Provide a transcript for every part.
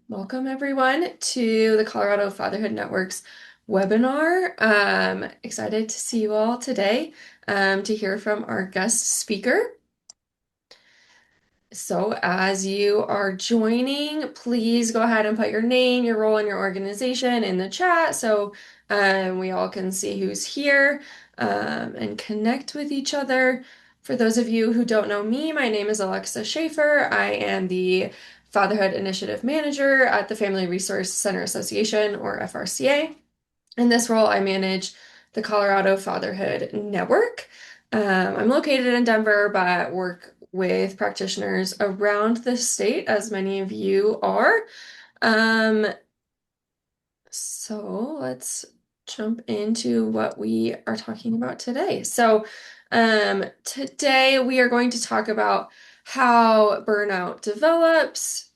Welcome everyone to the Colorado Fatherhood Network's webinar. Excited to see you all today to hear from our guest speaker. So as you are joining, please go ahead and put your name, your role, and your organization in the chat so we all can see who's here and connect with each other. For those of you who don't know me, my name is Alexa Schaefer. I am the Fatherhood Initiative Manager at the Family Resource Center Association, or FRCA. In this role, I manage the Colorado Fatherhood Network. I'm located in Denver, but work with practitioners around the state, as many of you are. Um, so let's jump into what we are talking about today. Today we are going to talk about how burnout develops.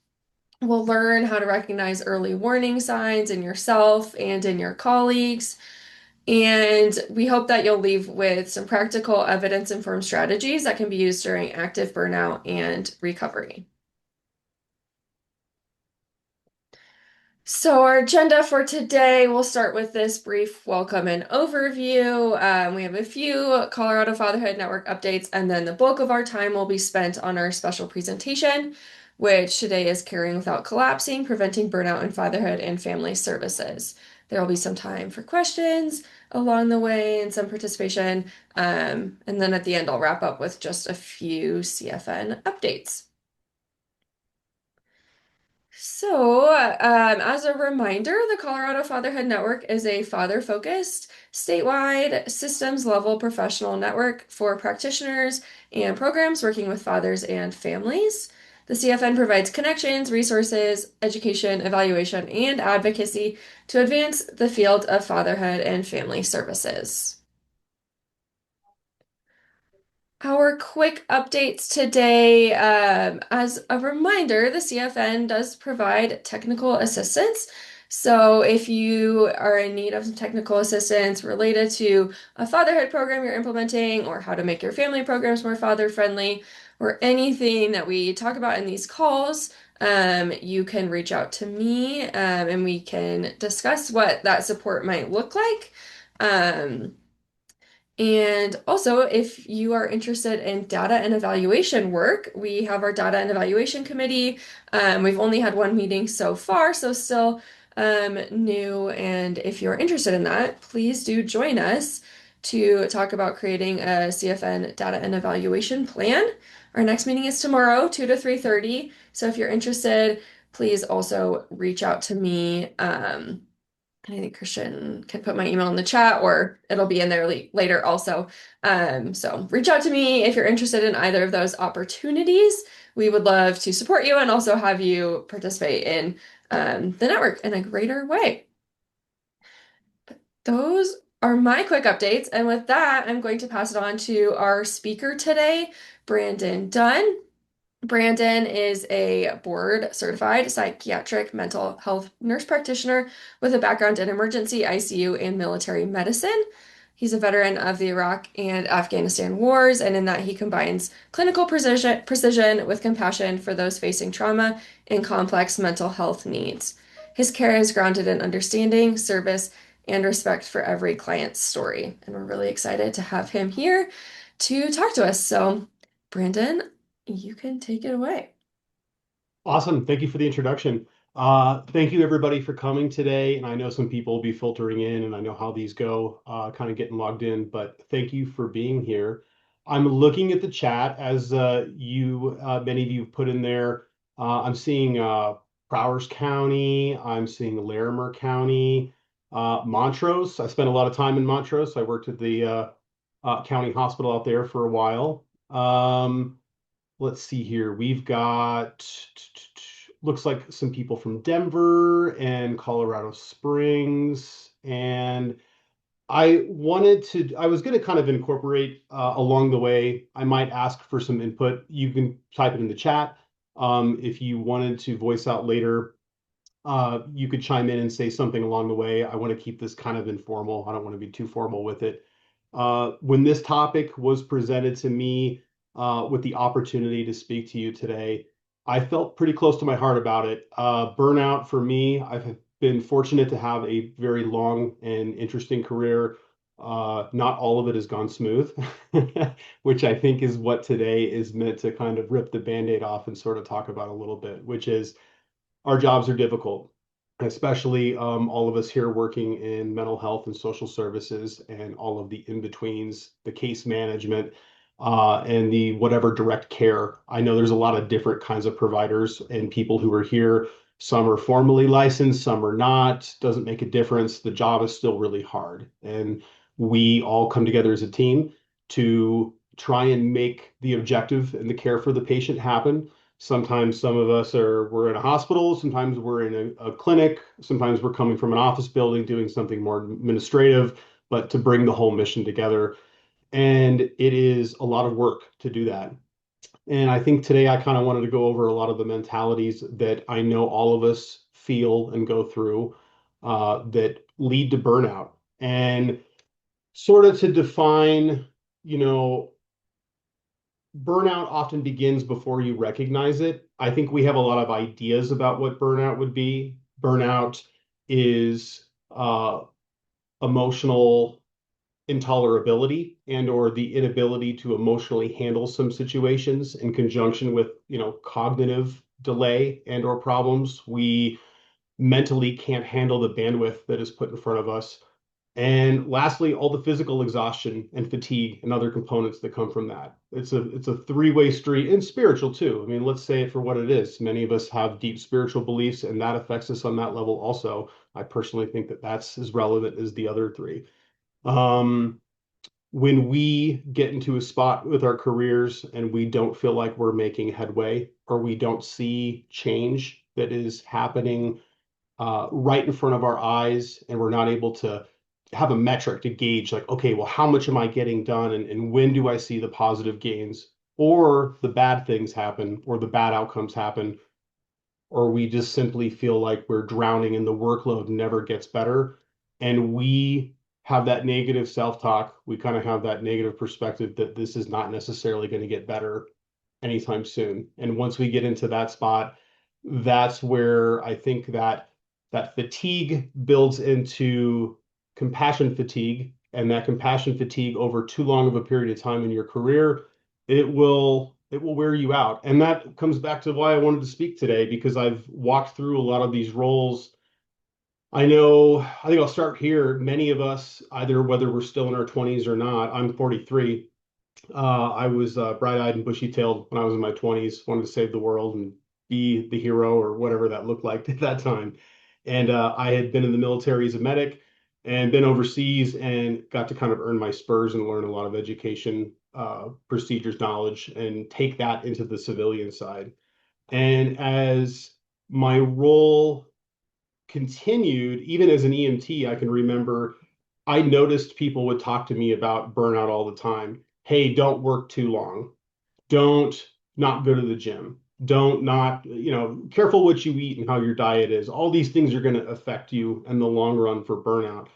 We'll learn how to recognize early warning signs in yourself and in your colleagues. And we hope that you'll leave with some practical evidence-informed strategies that can be used during active burnout and recovery. So our agenda for today, we'll start with this brief welcome and overview. We have a few Colorado Fatherhood Network updates, and then the bulk of our time will be spent on our special presentation, which today is Caring Without Collapsing, Preventing Burnout in Fatherhood and Family Services. There will be some time for questions along the way and some participation. And then at the end, I'll wrap up with just a few CFN updates. As a reminder, the Colorado Fatherhood Network is a father-focused, statewide, systems-level professional network for practitioners and programs working with fathers and families. The CFN provides connections, resources, education, evaluation, and advocacy to advance the field of fatherhood and family services. Our quick updates today. As a reminder, the CFN does provide technical assistance. So if you are in need of some technical assistance related to a fatherhood program you're implementing, or how to make your family programs more father-friendly, or anything that we talk about in these calls, you can reach out to me, and we can discuss what that support might look like. And also, if you are interested in data and evaluation work, we have our data and evaluation committee. We've only had one meeting so far, so still new. And if you're interested in that, please do join us to talk about creating a CFN data and evaluation plan. Our next meeting is tomorrow, 2 to 3:30. So if you're interested, please also reach out to me. And I think Christian can put my email in the chat, or it'll be in there later also. So reach out to me if you're interested in either of those opportunities. We would love to support you and also have you participate in the network in a greater way. But those are my quick updates. And with that, I'm going to pass it on to our speaker today, Brandon Dunn. Brandon is a board certified psychiatric mental health nurse practitioner with a background in emergency ICU and military medicine. He's a veteran of the Iraq and Afghanistan wars, and in that he combines clinical precision with compassion for those facing trauma and complex mental health needs. His care is grounded in understanding, service, and respect for every client's story. And we're really excited to have him here to talk to us. So, Brandon, you can take it away. Awesome. Thank you for the introduction. Thank you everybody for coming today. And I know some people will be filtering in and I know how these go, kind of getting logged in, but thank you for being here. I'm looking at the chat as many of you put in there. I'm seeing Prowers County. I'm seeing Larimer County, Montrose. I spent a lot of time in Montrose. I worked at the county hospital out there for a while. Let's see here. We've got, looks like some people from Denver and Colorado Springs. And I was going to kind of incorporate along the way. I might ask for some input. You can type it in the chat. If you wanted to voice out later, you could chime in and say something along the way. I want to keep this kind of informal. I don't want to be too formal with it. When this topic was presented to me, with the opportunity to speak to you today, I felt pretty close to my heart about it. Burnout for me, I've been fortunate to have a very long and interesting career. Not all of it has gone smooth, which I think is what today is meant to kind of rip the Band-Aid off and sort of talk about a little bit, which is our jobs are difficult, especially all of us here working in mental health and social services and all of the in-betweens, the case management, and the whatever direct care. I know there's a lot of different kinds of providers and people who are here. Some are formally licensed, some are not. Doesn't make a difference. The job is still really hard. And we all come together as a team to try and make the objective and the care for the patient happen. Sometimes some of us we're in a hospital, sometimes we're in a clinic, sometimes we're coming from an office building doing something more administrative, but to bring the whole mission together. And it is a lot of work to do that. And I think today I kind of wanted to go over a lot of the mentalities that I know all of us feel and go through that lead to burnout. And sort of to define, you know, burnout often begins before you recognize it. I think we have a lot of ideas about what burnout would be. Burnout is emotional intolerability and or the inability to emotionally handle some situations in conjunction with, cognitive delay and or problems. We mentally can't handle the bandwidth that is put in front of us. And lastly, all the physical exhaustion and fatigue and other components that come from that. It's a three-way street and spiritual too. I mean, let's say it for what it is. Many of us have deep spiritual beliefs, and that affects us on that level also. I personally think that that's as relevant as the other three. Um, when we get into a spot with our careers and we don't feel like we're making headway or we don't see change that is happening right in front of our eyes, and we're not able to have a metric to gauge, like, okay, well, how much am I getting done, and when do I see the positive gains, or the bad things happen, or the bad outcomes happen, or we just simply feel like we're drowning and the workload never gets better. And we have that negative self-talk. We kind of have that negative perspective that this is not necessarily going to get better anytime soon. And once we get into that spot, that's where I think that fatigue builds into compassion fatigue, and that compassion fatigue over too long of a period of time in your career, it will wear you out. And that comes back to why I wanted to speak today, because I've walked through a lot of these roles. I think I'll start here. Many of us, either whether we're still in our 20s or not, I'm 43. I was bright-eyed and bushy-tailed when I was in my 20s, wanted to save the world and be the hero or whatever that looked like at that time. And I had been in the military as a medic and been overseas and got to kind of earn my spurs and learn a lot of education, procedures knowledge, and take that into the civilian side. And as my role continued, even as an EMT, I can remember I noticed people would talk to me about burnout all the time. Hey, don't work too long. Don't not go to the gym. Don't not, careful what you eat and how your diet is. All these things are going to affect you in the long run for burnout.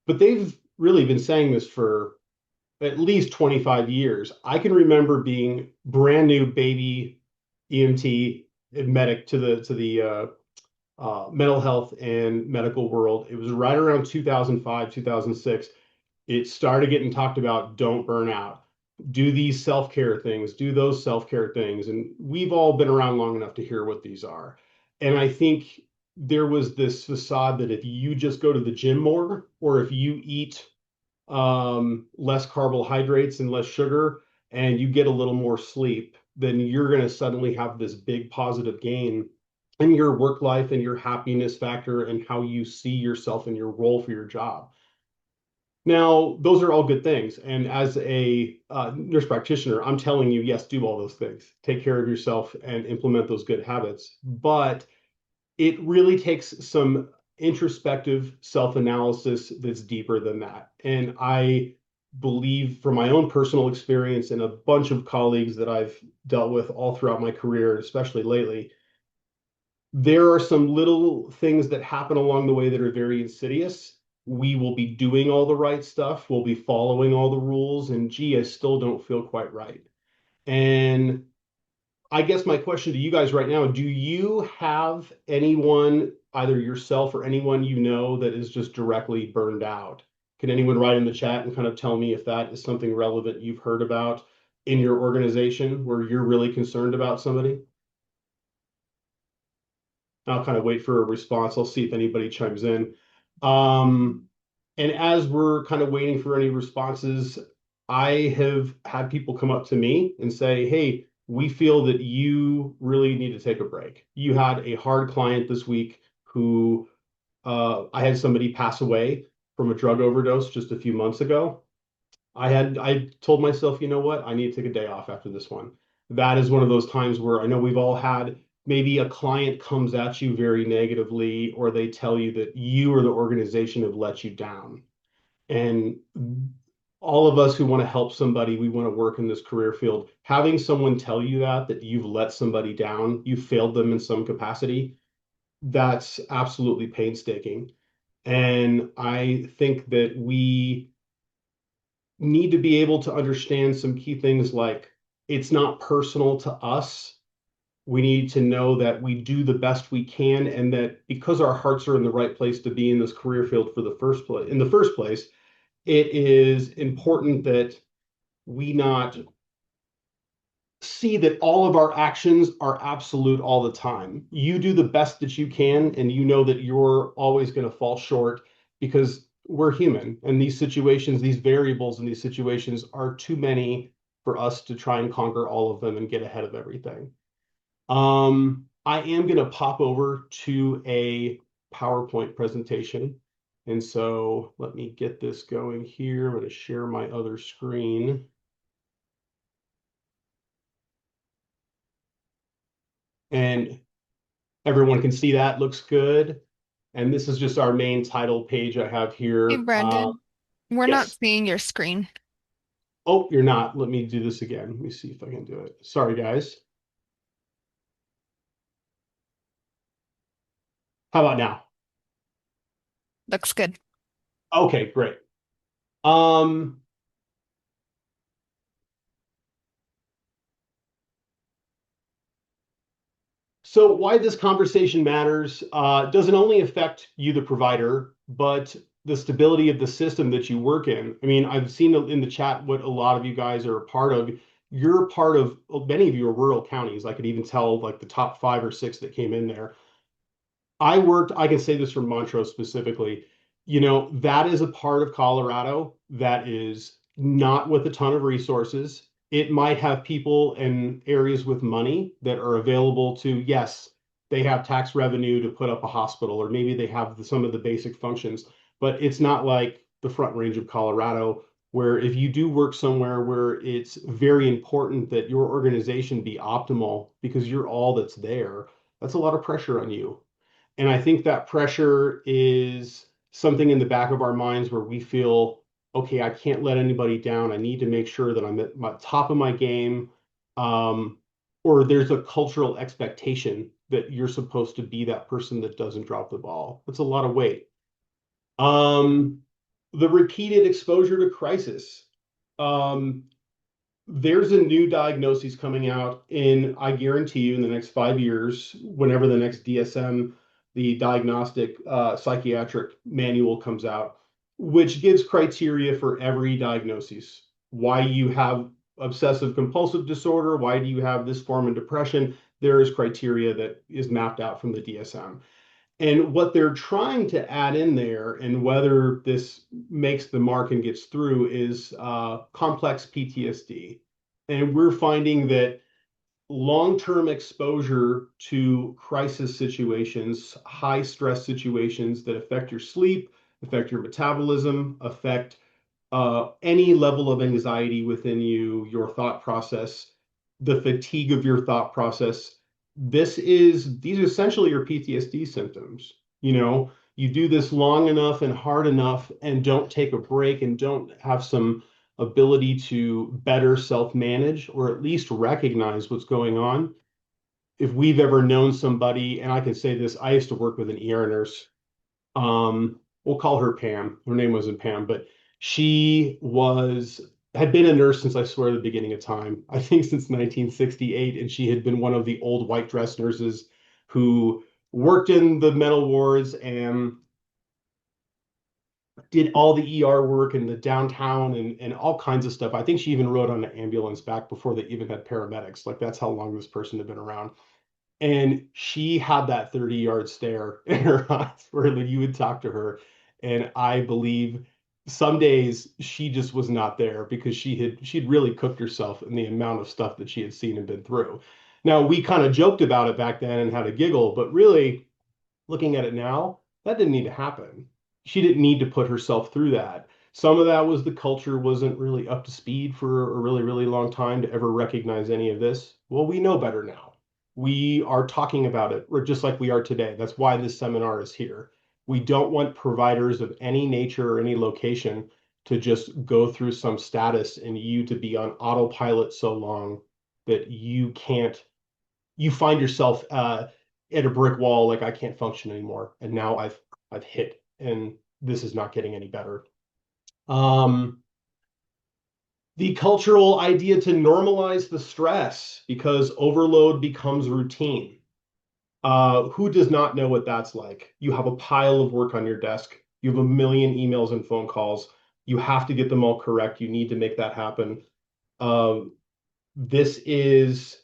But they've really been saying this for at least 25 years. I can remember being brand new baby EMT and medic to the mental health and medical world. It was right around 2005, 2006. It started getting talked about, don't burn out. Do these self-care things, do those self-care things. And we've all been around long enough to hear what these are. And I think there was this facade that if you just go to the gym more, or if you eat less carbohydrates and less sugar, and you get a little more sleep, then you're going to suddenly have this big positive gain in your work life and your happiness factor and how you see yourself and your role for your job. Now, those are all good things. And as a nurse practitioner, I'm telling you, yes, do all those things. Take care of yourself and implement those good habits. But it really takes some introspective self-analysis that's deeper than that. And I believe from my own personal experience and a bunch of colleagues that I've dealt with all throughout my career, especially lately, there are some little things that happen along the way that are very insidious. We will be doing all the right stuff, we'll be following all the rules, and gee, I still don't feel quite right. And I guess my question to you guys right now, do you have anyone, either yourself or anyone you know, that is just directly burned out? Can anyone write in the chat and kind of tell me if that is something relevant you've heard about in your organization where you're really concerned about somebody? I'll kind of wait for a response. I'll see if anybody chimes in. Um, and as we're kind of waiting for any responses, I have had people come up to me and say, "Hey, we feel that you really need to take a break. You had a hard client this week who I had somebody pass away from a drug overdose just a few months ago. I told myself, you know what? I need to take a day off after this one. That is one of those times where I know we've all had maybe a client comes at you very negatively, or they tell you that you or the organization have let you down. And all of us who want to help somebody, we want to work in this career field. Having someone tell you that you've let somebody down, you failed them in some capacity, that's absolutely painstaking. And I think that we need to be able to understand some key things like it's not personal to us. We need to know that we do the best we can, and that because our hearts are in the right place to be in this career field for the first place, in the first place, it is important that we not see that all of our actions are absolute all the time. You do the best that you can, and you know that you're always going to fall short because we're human. And these situations, these variables in these situations are too many for us to try and conquer all of them and get ahead of everything. I am going to pop over to a PowerPoint presentation. And so let me get this going here. I'm going to share my other screen. And everyone can see that looks good. And this is just our main title page I have Hey, here. Brandon, we're not Yes. seeing your screen. Oh, you're not. Let me do this again. Let me see if I can do it. Sorry, guys. How about now? Looks good. Okay, great. Um, So why this conversation matters doesn't only affect you, the provider, but the stability of the system that you work in. I mean, I've seen in the chat what a lot of you guys are a part of. You're part of, well, many of you are rural counties. I could even tell like the top 5 or 6 that came in there. I can say this from Montrose specifically, that is a part of Colorado that is not with a ton of resources. It might have people in areas with money that are available to, yes, they have tax revenue to put up a hospital, or maybe they have some of the basic functions, but it's not like the Front Range of Colorado, where if you do work somewhere where it's very important that your organization be optimal because you're all that's there, that's a lot of pressure on you. And I think that pressure is something in the back of our minds where we feel, okay, I can't let anybody down. I need to make sure that I'm at my top of my game. Um, or there's a cultural expectation that you're supposed to be that person that doesn't drop the ball. That's a lot of weight. Um, the repeated exposure to crisis. Um, there's a new diagnosis coming out in, I guarantee you, in the next 5 years, whenever the next DSM, the diagnostic psychiatric manual comes out, which gives criteria for every diagnosis. Why you have obsessive compulsive disorder, why do you have this form of depression? There is criteria that is mapped out from the DSM. And what they're trying to add in there, and whether this makes the mark and gets through, is complex PTSD. And we're finding that long-term exposure to crisis situations, high stress situations that affect your sleep, affect your metabolism, affect any level of anxiety within you, your thought process, the fatigue of your thought process. These are essentially your PTSD symptoms. You do this long enough and hard enough and don't take a break and don't have some ability to better self-manage or at least recognize what's going on. If we've ever known somebody, and I can say this, I used to work with an ER nurse. We'll call her Pam. Her name wasn't Pam, but she was had been a nurse since I swear the beginning of time. I think since 1968, and she had been one of the old white dress nurses who worked in the mental wards and did all the ER work in the downtown and all kinds of stuff. I think she even rode on an ambulance back before they even had paramedics. Like that's how long this person had been around. And she had that 30-yard stare in her eyes where you would talk to her. And I believe some days she just was not there because she'd really cooked herself in the amount of stuff that she had seen and been through. Now we kind of joked about it back then and had a giggle, but really looking at it now, that didn't need to happen. She didn't need to put herself through that. Some of that was the culture wasn't really up to speed for a really, really long time to ever recognize any of this. Well, we know better now. We are talking about it, or just like we are today. That's why this seminar is here. We don't want providers of any nature or any location to just go through some status and you to be on autopilot so long that you find yourself at a brick wall, like I can't function anymore. And now I've hit, and this is not getting any better. Um, the cultural idea to normalize the stress because overload becomes routine. Who does not know what that's like? You have a pile of work on your desk. You have a million emails and phone calls. You have to get them all correct. You need to make that happen. This is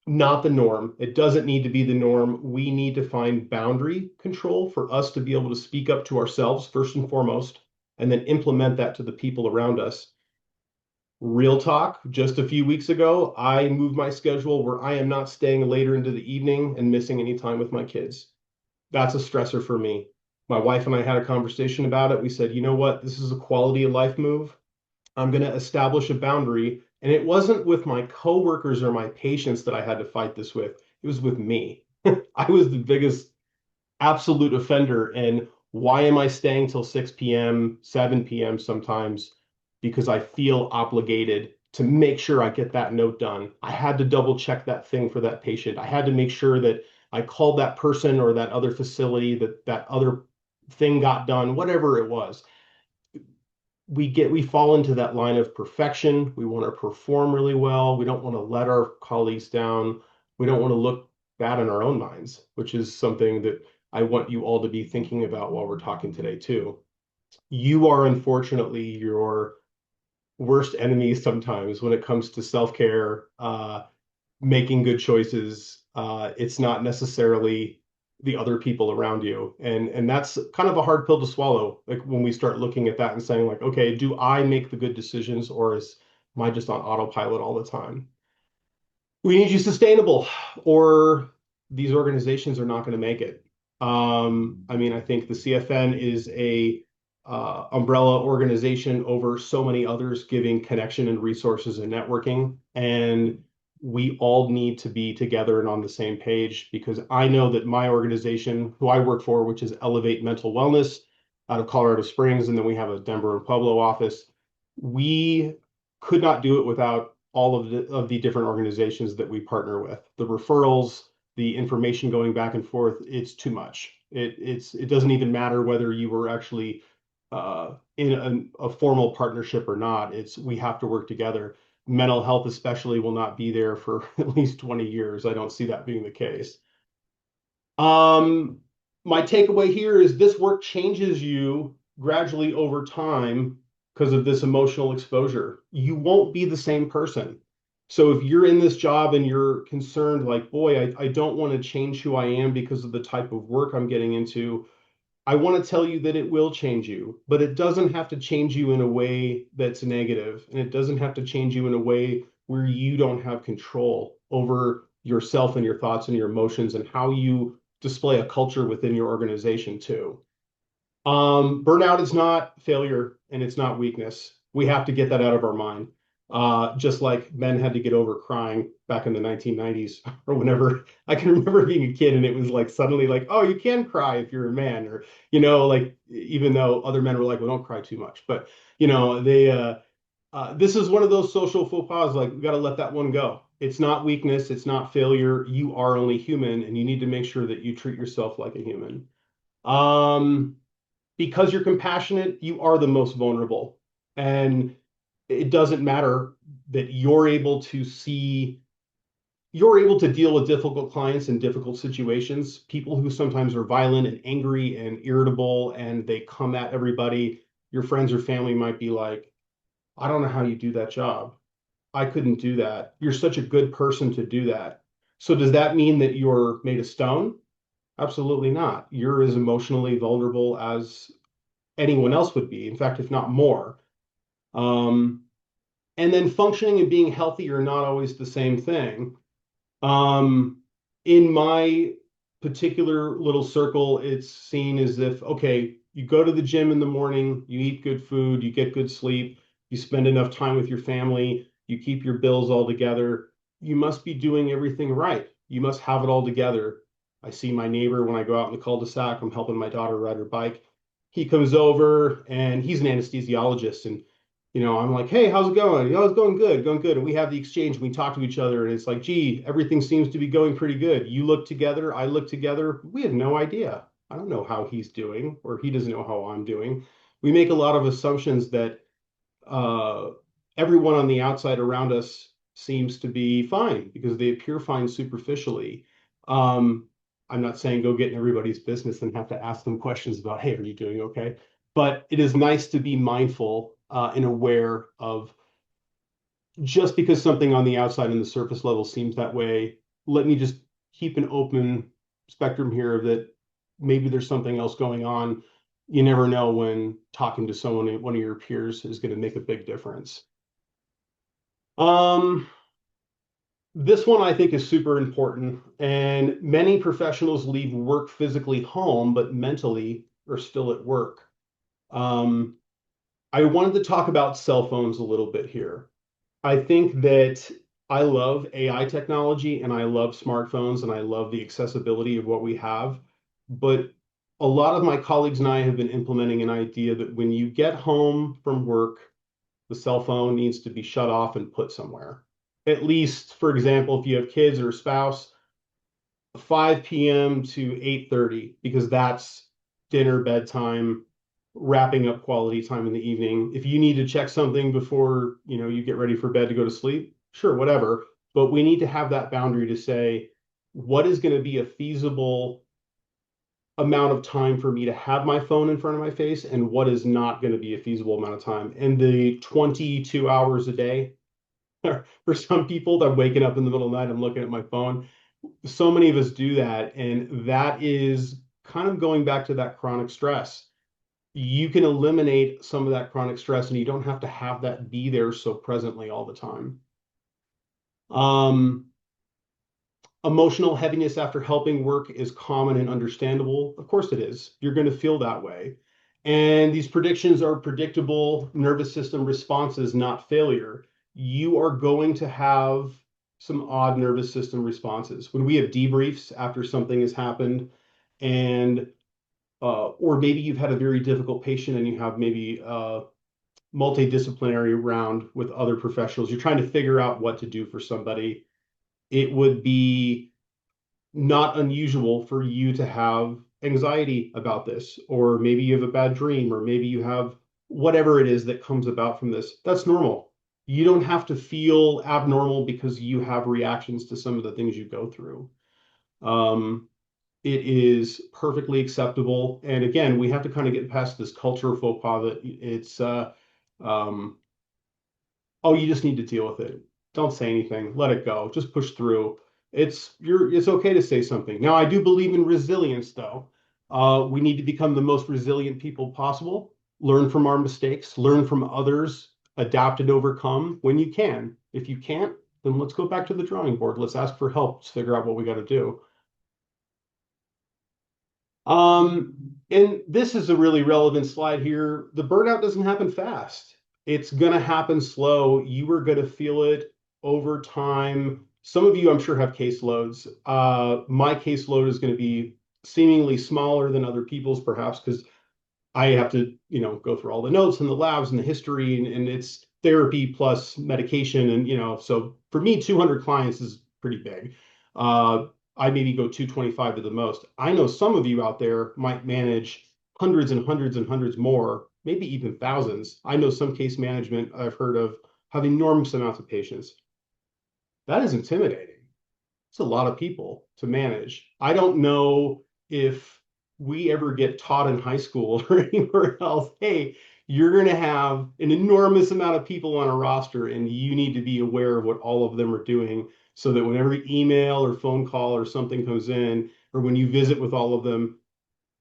not the norm. It doesn't need to be the norm. We need to find boundary control for us to be able to speak up to ourselves first and foremost, and then implement that to the people around us. Real talk, just a few weeks ago, I moved my schedule where I am not staying later into the evening and missing any time with my kids. That's a stressor for me. My wife and I had a conversation about it. We said, you know what? This is a quality of life move. I'm going to establish a boundary. And it wasn't with my coworkers or my patients that I had to fight this with. It was with me. I was the biggest absolute offender. And why am I staying till 6 p.m., 7 p.m. sometimes? Because I feel obligated to make sure I get that note done. I had to double check that thing for that patient. I had to make sure that I called that person or that other facility, that that other thing got done, whatever it was. We fall into that line of perfection. We want to perform really well. We don't want to let our colleagues down. We don't want to look bad in our own minds, which is something that I want you all to be thinking about while we're talking today too. You are unfortunately your worst enemy sometimes when it comes to self-care, making good choices. It's not necessarily the other people around you. And that's kind of a hard pill to swallow. Like when we start looking at that and saying like, okay, do I make the good decisions or am I just on autopilot all the time? We need you sustainable or these organizations are not going to make it. I mean, I think the CFN is a umbrella organization over so many others, giving connection and resources and networking. And we all need to be together and on the same page because I know that my organization, who I work for, which is Elevate Mental Wellness out of Colorado Springs, and then we have a Denver and Pueblo office, we could not do it without all of the different organizations that we partner with. The referrals, the information going back and forth, it's too much. It doesn't even matter whether you were actually in a formal partnership or not. It's we have to work together. Mental health, especially, will not be there for at least 20 years. I don't see that being the case. Um, my takeaway here is this work changes you gradually over time because of this emotional exposure. You won't be the same person. So if you're in this job and you're concerned, like, boy, I don't want to change who I am because of the type of work I'm getting into, I want to tell you that it will change you, but it doesn't have to change you in a way that's negative, and it doesn't have to change you in a way where you don't have control over yourself and your thoughts and your emotions and how you display a culture within your organization too. Burnout is not failure and it's not weakness. We have to get that out of our mind. Just like men had to get over crying back in the 1990s or whenever I can remember being a kid and it was like suddenly like, oh, you can cry if you're a man, or like even though other men were like, well, don't cry too much. But this is one of those social faux pas, like we got to let that one go. It's not weakness, it's not failure. You are only human, and you need to make sure that you treat yourself like a human. Um, because you're compassionate, you are the most vulnerable. And it doesn't matter that you're able to deal with difficult clients in difficult situations, people who sometimes are violent and angry and irritable and they come at everybody. Your friends or family might be like, I don't know how you do that job. I couldn't do that. You're such a good person to do that. So does that mean that you're made of stone? Absolutely not. You're as emotionally vulnerable as anyone else would be. In fact, if not more. Um, and then functioning and being healthy are not always the same thing. Um, in my particular little circle, it's seen as if, okay, you go to the gym in the morning, you eat good food, you get good sleep, you spend enough time with your family, you keep your bills all together. You must be doing everything right. You must have it all together. I see my neighbor when I go out in the cul-de-sac, I'm helping my daughter ride her bike. He comes over and he's an anesthesiologist, and I'm like, hey, how's it going? It's going good, going good. And we have the exchange and we talk to each other and it's like, gee, everything seems to be going pretty good. You look together, I look together. We have no idea. I don't know how he's doing, or he doesn't know how I'm doing. We make a lot of assumptions that uh, everyone on the outside around us seems to be fine because they appear fine superficially. Um, I'm not saying go get in everybody's business and have to ask them questions about, hey, are you doing okay? But it is nice to be mindful and aware of just because something on the outside and the surface level seems that way, let me just keep an open spectrum here that maybe there's something else going on. You never know when talking to someone, one of your peers, is going to make a big difference. Um, this one I think is super important, and many professionals leave work physically home, but mentally are still at work. Um, I wanted to talk about cell phones a little bit here. I think that I love AI technology and I love smartphones and I love the accessibility of what we have. But a lot of my colleagues and I have been implementing an idea that when you get home from work, the cell phone needs to be shut off and put somewhere. At least, for example, if you have kids or a spouse, 5 p.m. to 8:30, because that's dinner, bedtime, wrapping up quality time in the evening. If you need to check something before, you get ready for bed to go to sleep, sure, whatever. But we need to have that boundary to say, what is going to be a feasible amount of time for me to have my phone in front of my face and what is not going to be a feasible amount of time. And the 22 hours a day, for some people, I'm waking up in the middle of the night, I'm looking at my phone. So many of us do that, and that is kind of going back to that chronic stress. You can eliminate some of that chronic stress and you don't have to have that be there so presently all the time. Um, Emotional heaviness after helping work is common and understandable. Of course it is. You're going to feel that way. And these predictions are predictable nervous system responses, not failure. You are going to have some odd nervous system responses. When we have debriefs after something has happened, and or maybe you've had a very difficult patient and you have maybe a multidisciplinary round with other professionals, you're trying to figure out what to do for somebody. It would be not unusual for you to have anxiety about this, or maybe you have a bad dream, or maybe you have whatever it is that comes about from this. That's normal. You don't have to feel abnormal because you have reactions to some of the things you go through. Um, it is perfectly acceptable. And again, we have to kind of get past this culture faux pas that um, oh, you just need to deal with it. Don't say anything. Let it go. Just push through. It's okay to say something. Now, I do believe in resilience, though. We need to become the most resilient people possible. Learn from our mistakes. Learn from others. Adapt and overcome when you can. If you can't, then let's go back to the drawing board. Let's ask for help. Let's figure out what we got to do. And this is a really relevant slide here. The burnout doesn't happen fast. It's gonna happen slow. You are gonna feel it over time. Some of you, I'm sure, have caseloads. My caseload is gonna be seemingly smaller than other people's, perhaps because I have to, go through all the notes and the labs and the history, and it's therapy plus medication. And, so for me, 200 clients is pretty big. Uh, I maybe go 225 to the most. I know some of you out there might manage hundreds and hundreds and hundreds more maybe even thousands. I know some case management I've heard of have enormous amounts of patients. That is intimidating. It's a lot of people to manage. I don't know if we ever get taught in high school or anywhere else, hey, you're going to have an enormous amount of people on a roster and you need to be aware of what all of them are doing so that whenever email or phone call or something comes in, or when you visit with all of them,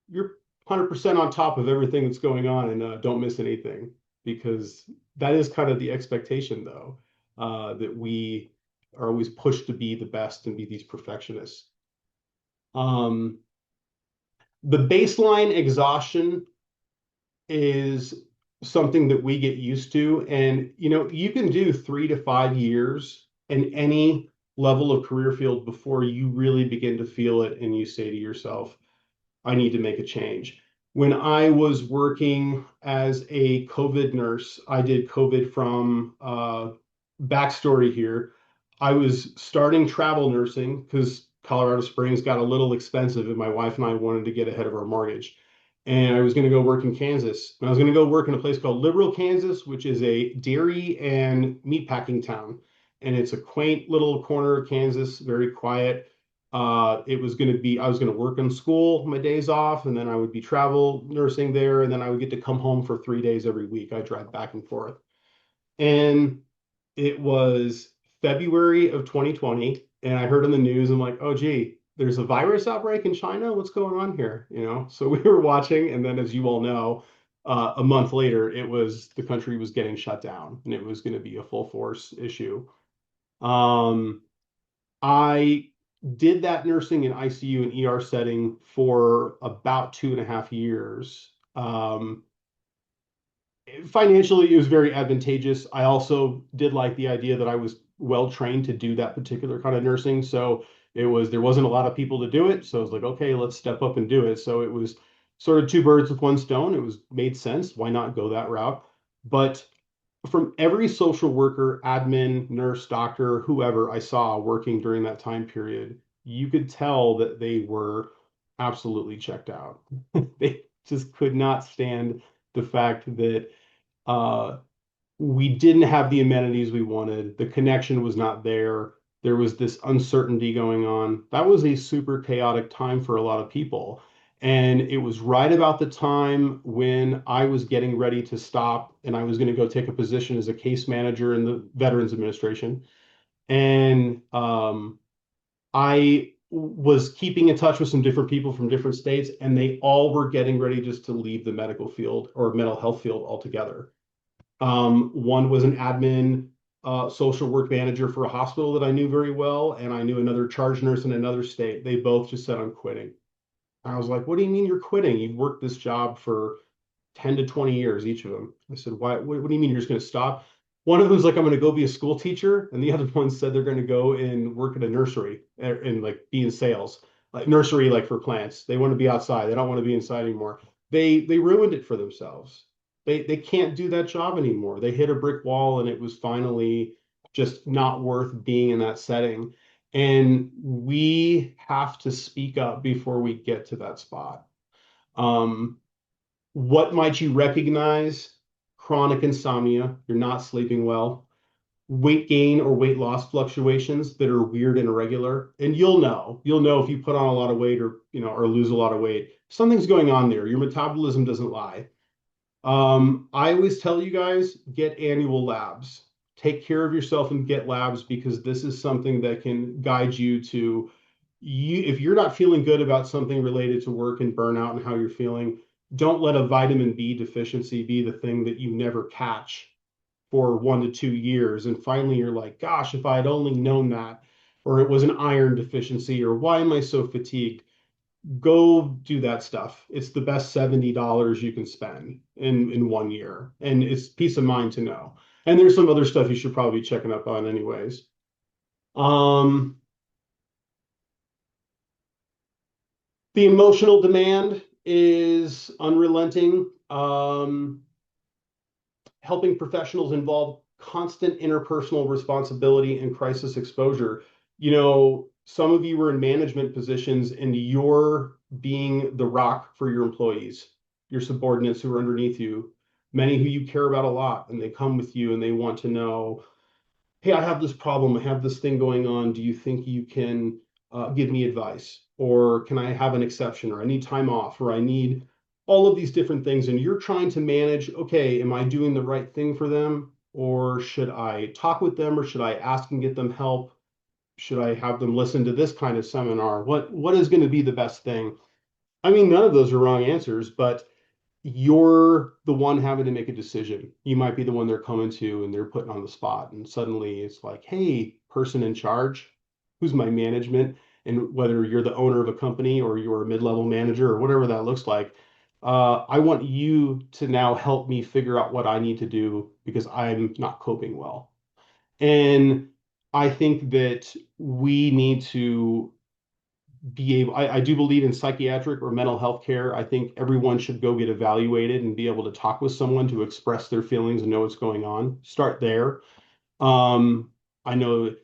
you're 100% on top of everything that's going on and don't miss anything, because that is kind of the expectation, though, that we are always pushed to be the best and be these perfectionists. Um, the baseline exhaustion is something that we get used to. And, you can do 3 to 5 years in any level of career field before you really begin to feel it and you say to yourself, I need to make a change. When I was working as a COVID nurse, I did COVID from backstory here. I was starting travel nursing because Colorado Springs got a little expensive, and my wife and I wanted to get ahead of our mortgage. And I was going to go work in Kansas. And I was going to go work in a place called Liberal, Kansas, which is a dairy and meatpacking town. And it's a quaint little corner of Kansas, very quiet. It was going to be, I was going to work in school my days off, and then I would be travel nursing there, and then I would get to come home for 3 days every week. I drive back and forth. And it was February of 2020, and I heard on the news, I'm like, oh, gee, there's a virus outbreak in China. What's going on here? So we were watching, and then, as you all know, a month later, the country was getting shut down, and it was going to be a full force issue. Um, I did that nursing in ICU and ER setting for about 2.5 years. Financially, it was very advantageous. I also did like the idea that I was well trained to do that particular kind of nursing. So there wasn't a lot of people to do it. So I was like, okay, let's step up and do it. So it was sort of two birds with one stone. It was made sense. Why not go that route? But from every social worker, admin, nurse, doctor, whoever I saw working during that time period, you could tell that they were absolutely checked out. They just could not stand the fact that uh, we didn't have the amenities we wanted. The connection was not there. There was this uncertainty going on. That was a super chaotic time for a lot of people. And it was right about the time when I was getting ready to stop and I was going to go take a position as a case manager in the Veterans Administration. And I was keeping in touch with some different people from different states, and they all were getting ready just to leave the medical field or mental health field altogether. One was an admin social work manager for a hospital that I knew very well, and I knew another charge nurse in another state. They both just said, I'm quitting. I was like, what do you mean you're quitting? You've worked this job for 10 to 20 years, each of them. I said, why? What do you mean you're just going to stop? One of them was like, I'm going to go be a school teacher. And the other one said they're going to go and work at a nursery and like be in sales, like nursery, like for plants. They want to be outside. They don't want to be inside anymore. They ruined it for themselves. They can't do that job anymore. They hit a brick wall, and it was finally just not worth being in that setting. And we have to speak up before we get to that spot. Um, what might you recognize? Chronic insomnia, you're not sleeping well, weight gain or weight loss fluctuations that are weird and irregular. And you'll know if you put on a lot of weight or lose a lot of weight, something's going on there. Your metabolism doesn't lie. I always tell you guys, get annual labs. Take care of yourself and get labs, because this is something that can guide you to if you're not feeling good about something related to work and burnout and how you're feeling, don't let a vitamin B deficiency be the thing that you never catch for 1 to 2 years. And finally, you're like, gosh, if I had only known that, or it was an iron deficiency, or why am I so fatigued? Go do that stuff. It's the best $70 you can spend in 1 year. And it's peace of mind to know. And there's some other stuff you should probably be checking up on anyways. Um, the emotional demand is unrelenting. Helping professionals involve constant interpersonal responsibility and crisis exposure. Some of you are in management positions, and you're being the rock for your employees, your subordinates who are underneath you. many who you care about a lot, and they come with you and they want to know, hey, I have this problem, I have this thing going on. Do you think you can give me advice? Or can I have an exception? Or I need time off, or I need all of these different things. And you're trying to manage, okay, am I doing the right thing for them? Or should I talk with them? Or should I ask and get them help? Should I have them listen to this kind of seminar? What is going to be the best thing? I mean, none of those are wrong answers, but you're the one having to make a decision. You might be the one they're coming to and they're putting on the spot. And suddenly it's like, hey, person in charge, who's my management? And whether you're the owner of a company or you're a mid-level manager or whatever that looks like, I want you to now help me figure out what I need to do because I'm not coping well. And I think that we need to be able, I do believe in psychiatric or mental health care. I think everyone should go get evaluated and be able to talk with someone to express their feelings and know what's going on. Start there. Um, I know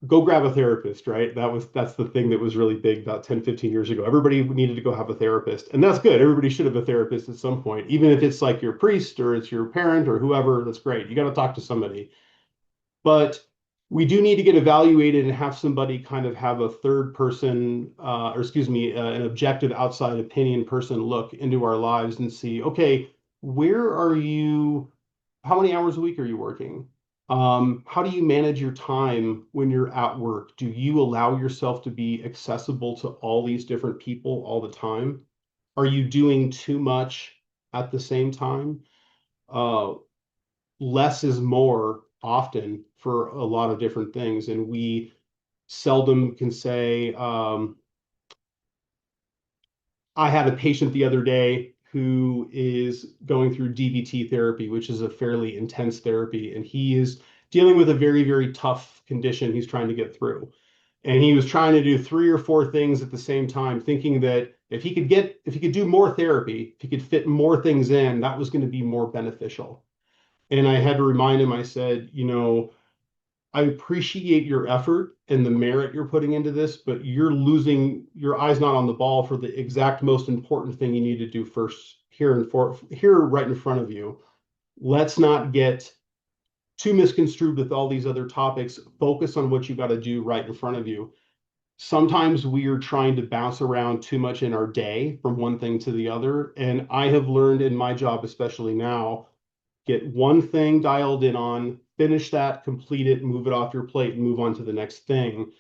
go grab a therapist, right? That's the thing that was really big about 10, 15 years ago. Everybody needed to go have a therapist. And that's good. Everybody should have a therapist at some point, even if it's like your priest or it's your parent or whoever, that's great. You got to talk to somebody. But we do need to get evaluated and have somebody kind of have a third person, or excuse me, an objective outside opinion person look into our lives and see, okay, where are you? How many hours a week are you working? How do you manage your time when you're at work? Do you allow yourself to be accessible to all these different people all the time? Are you doing too much at the same time? Uh, Less is more often for a lot of different things. And we seldom can say, I had a patient the other day who is going through DBT therapy, which is a fairly intense therapy, and he is dealing with a very, very tough condition he's trying to get through. And he was trying to do three or four things at the same time, thinking that if he could do more therapy, if he could fit more things in, that was going to be more beneficial. And I had to remind him, I said, I appreciate your effort and the merit you're putting into this, but you're losing your eyes not on the ball for the exact most important thing you need to do first here right in front of you. Let's not get too misconstrued with all these other topics. Focus on what you got to do right in front of you. Sometimes we are trying to bounce around too much in our day from one thing to the other. And I have learned in my job, especially now, get one thing dialed in on, finish that, complete it, move it off your plate, and move on to the next thing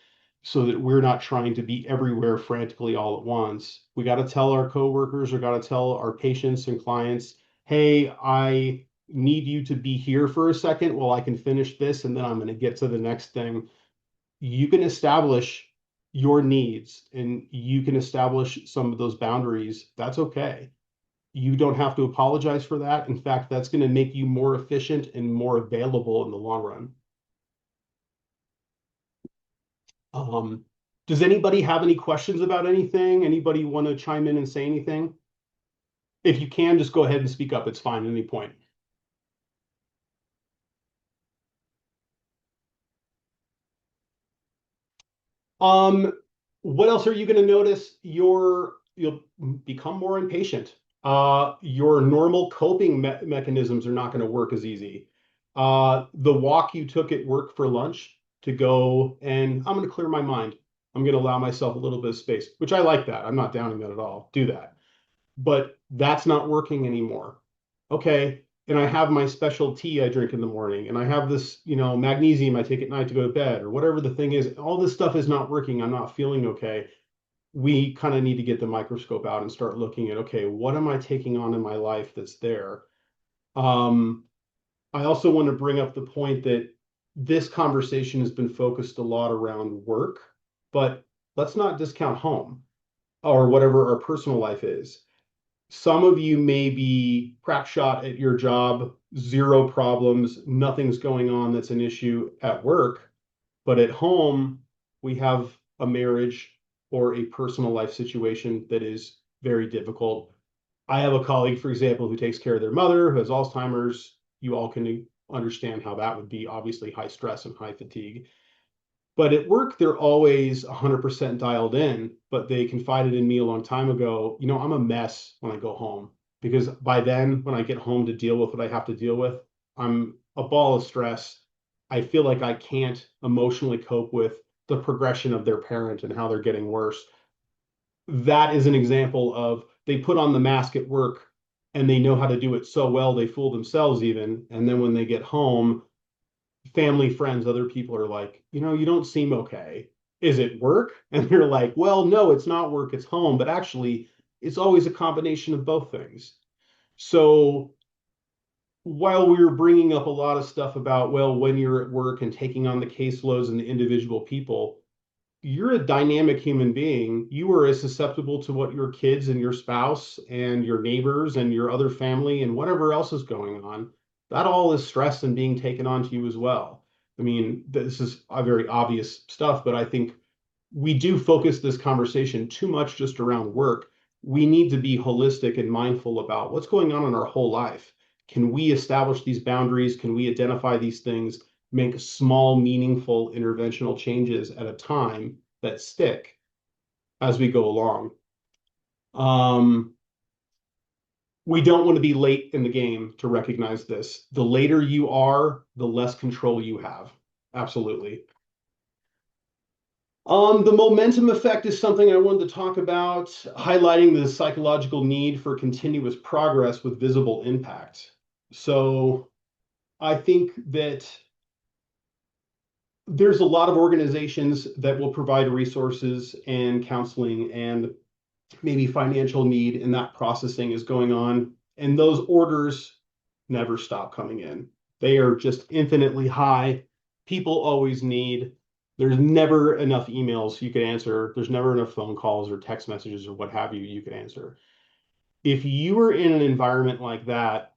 so that we're not trying to be everywhere frantically all at once. We got to tell our coworkers or got to tell our patients and clients, hey, I need you to be here for a second while I can finish this, and then I'm going to get to the next thing. You can establish your needs and you can establish some of those boundaries. That's okay. You don't have to apologize for that. In fact, that's going to make you more efficient and more available in the long run. Um, does anybody have any questions about anything? Anybody want to chime in and say anything? If you can, just go ahead and speak up. It's fine at any point. Um, what else are you going to notice? You'll become more impatient. Your normal coping mechanisms are not going to work as easy. The walk you took at work for lunch to go and I'm going to clear my mind. I'm going to allow myself a little bit of space, which I like that. I'm not downing that at all. Do that. But that's not working anymore. Okay. And I have my special tea I drink in the morning, and I have this, magnesium I take at night to go to bed, or whatever the thing is. All this stuff is not working. I'm not feeling okay. We kind of need to get the microscope out and start looking at, okay, what am I taking on in my life that's there? Um, I also want to bring up the point that this conversation has been focused a lot around work, but let's not discount home or whatever our personal life is. Some of you may be crack shot at your job, zero problems, nothing's going on that's an issue at work, but at home, we have a marriage or a personal life situation that is very difficult. I have a colleague, for example, who takes care of their mother who has Alzheimer's. You all can understand how that would be obviously high stress and high fatigue. But at work, they're always 100% dialed in, but they confided in me a long time ago, I'm a mess when I go home. because by then, when I get home to deal with what I have to deal with, I'm a ball of stress. I feel like I can't emotionally cope with the progression of their parent and how they're getting worse. That is an example of they put on the mask at work and they know how to do it so well, they fool themselves even. And then when they get home, family, friends, other people are like, you don't seem okay. Is it work? And they're like, well, no, it's not work, it's home. But actually, it's always a combination of both things. So while we were bringing up a lot of stuff about, well, when you're at work and taking on the caseloads and the individual people, you're a dynamic human being. You are as susceptible to what your kids and your spouse and your neighbors and your other family and whatever else is going on. That all is stress and being taken onto you as well. I mean, this is a very obvious stuff, but I think we do focus this conversation too much just around work. We need to be holistic and mindful about what's going on in our whole life. Can we establish these boundaries? Can we identify these things, make small, meaningful interventional changes at a time that stick as we go along? Um, we don't want to be late in the game to recognize this. The later you are, the less control you have. Absolutely. The momentum effect is something I wanted to talk about, highlighting the psychological need for continuous progress with visible impact. So I think that there's a lot of organizations that will provide resources and counseling and maybe financial need, and that processing is going on. And those orders never stop coming in. They are just infinitely high. People always need. There's never enough emails you could answer. There's never enough phone calls or text messages or what have you could answer. If you are in an environment like that,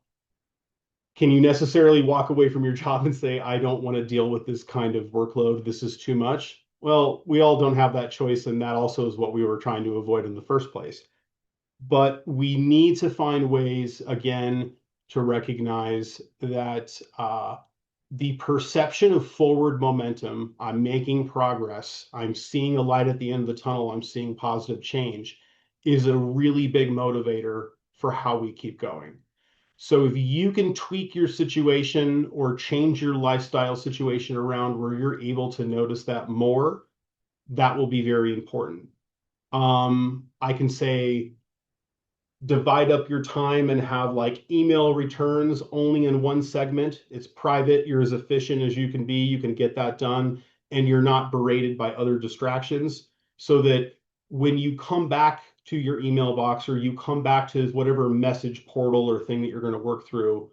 can you necessarily walk away from your job and say, I don't want to deal with this kind of workload? This is too much. Well, we all don't have that choice, and that also is what we were trying to avoid in the first place. But we need to find ways, again, to recognize that the perception of forward momentum, I'm making progress, I'm seeing a light at the end of the tunnel, I'm seeing positive change, is a really big motivator for how we keep going. So if you can tweak your situation or change your lifestyle situation around where you're able to notice that more, that will be very important. I can say divide up your time and have like email returns only in one segment. It's private. You're as efficient as you can be. You can get that done and you're not berated by other distractions so that when you come back to your email box or you come back to whatever message portal or thing that you're going to work through,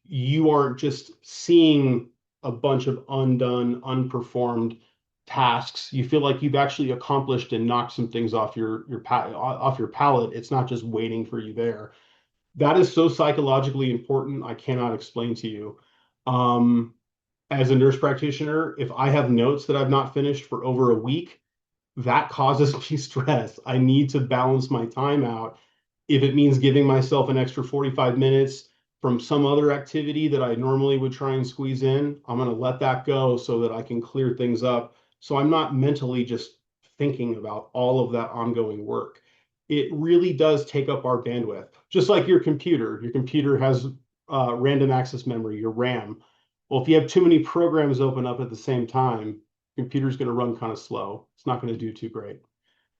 you aren't just seeing a bunch of undone, unperformed tasks. You feel like you've actually accomplished and knocked some things off off your palette. It's not just waiting for you there. That is so psychologically important. I cannot explain to you. Um, as a nurse practitioner, if I have notes that I've not finished for over a week, that causes me stress. I need to balance my time out. If it means giving myself an extra 45 minutes from some other activity that I normally would try and squeeze in, I'm going to let that go so that I can clear things up. So I'm not mentally just thinking about all of that ongoing work. It really does take up our bandwidth, just like your computer. Your computer has random access memory, your RAM. Well, if you have too many programs open up at the same time, computer's going to run kind of slow. It's not going to do too great.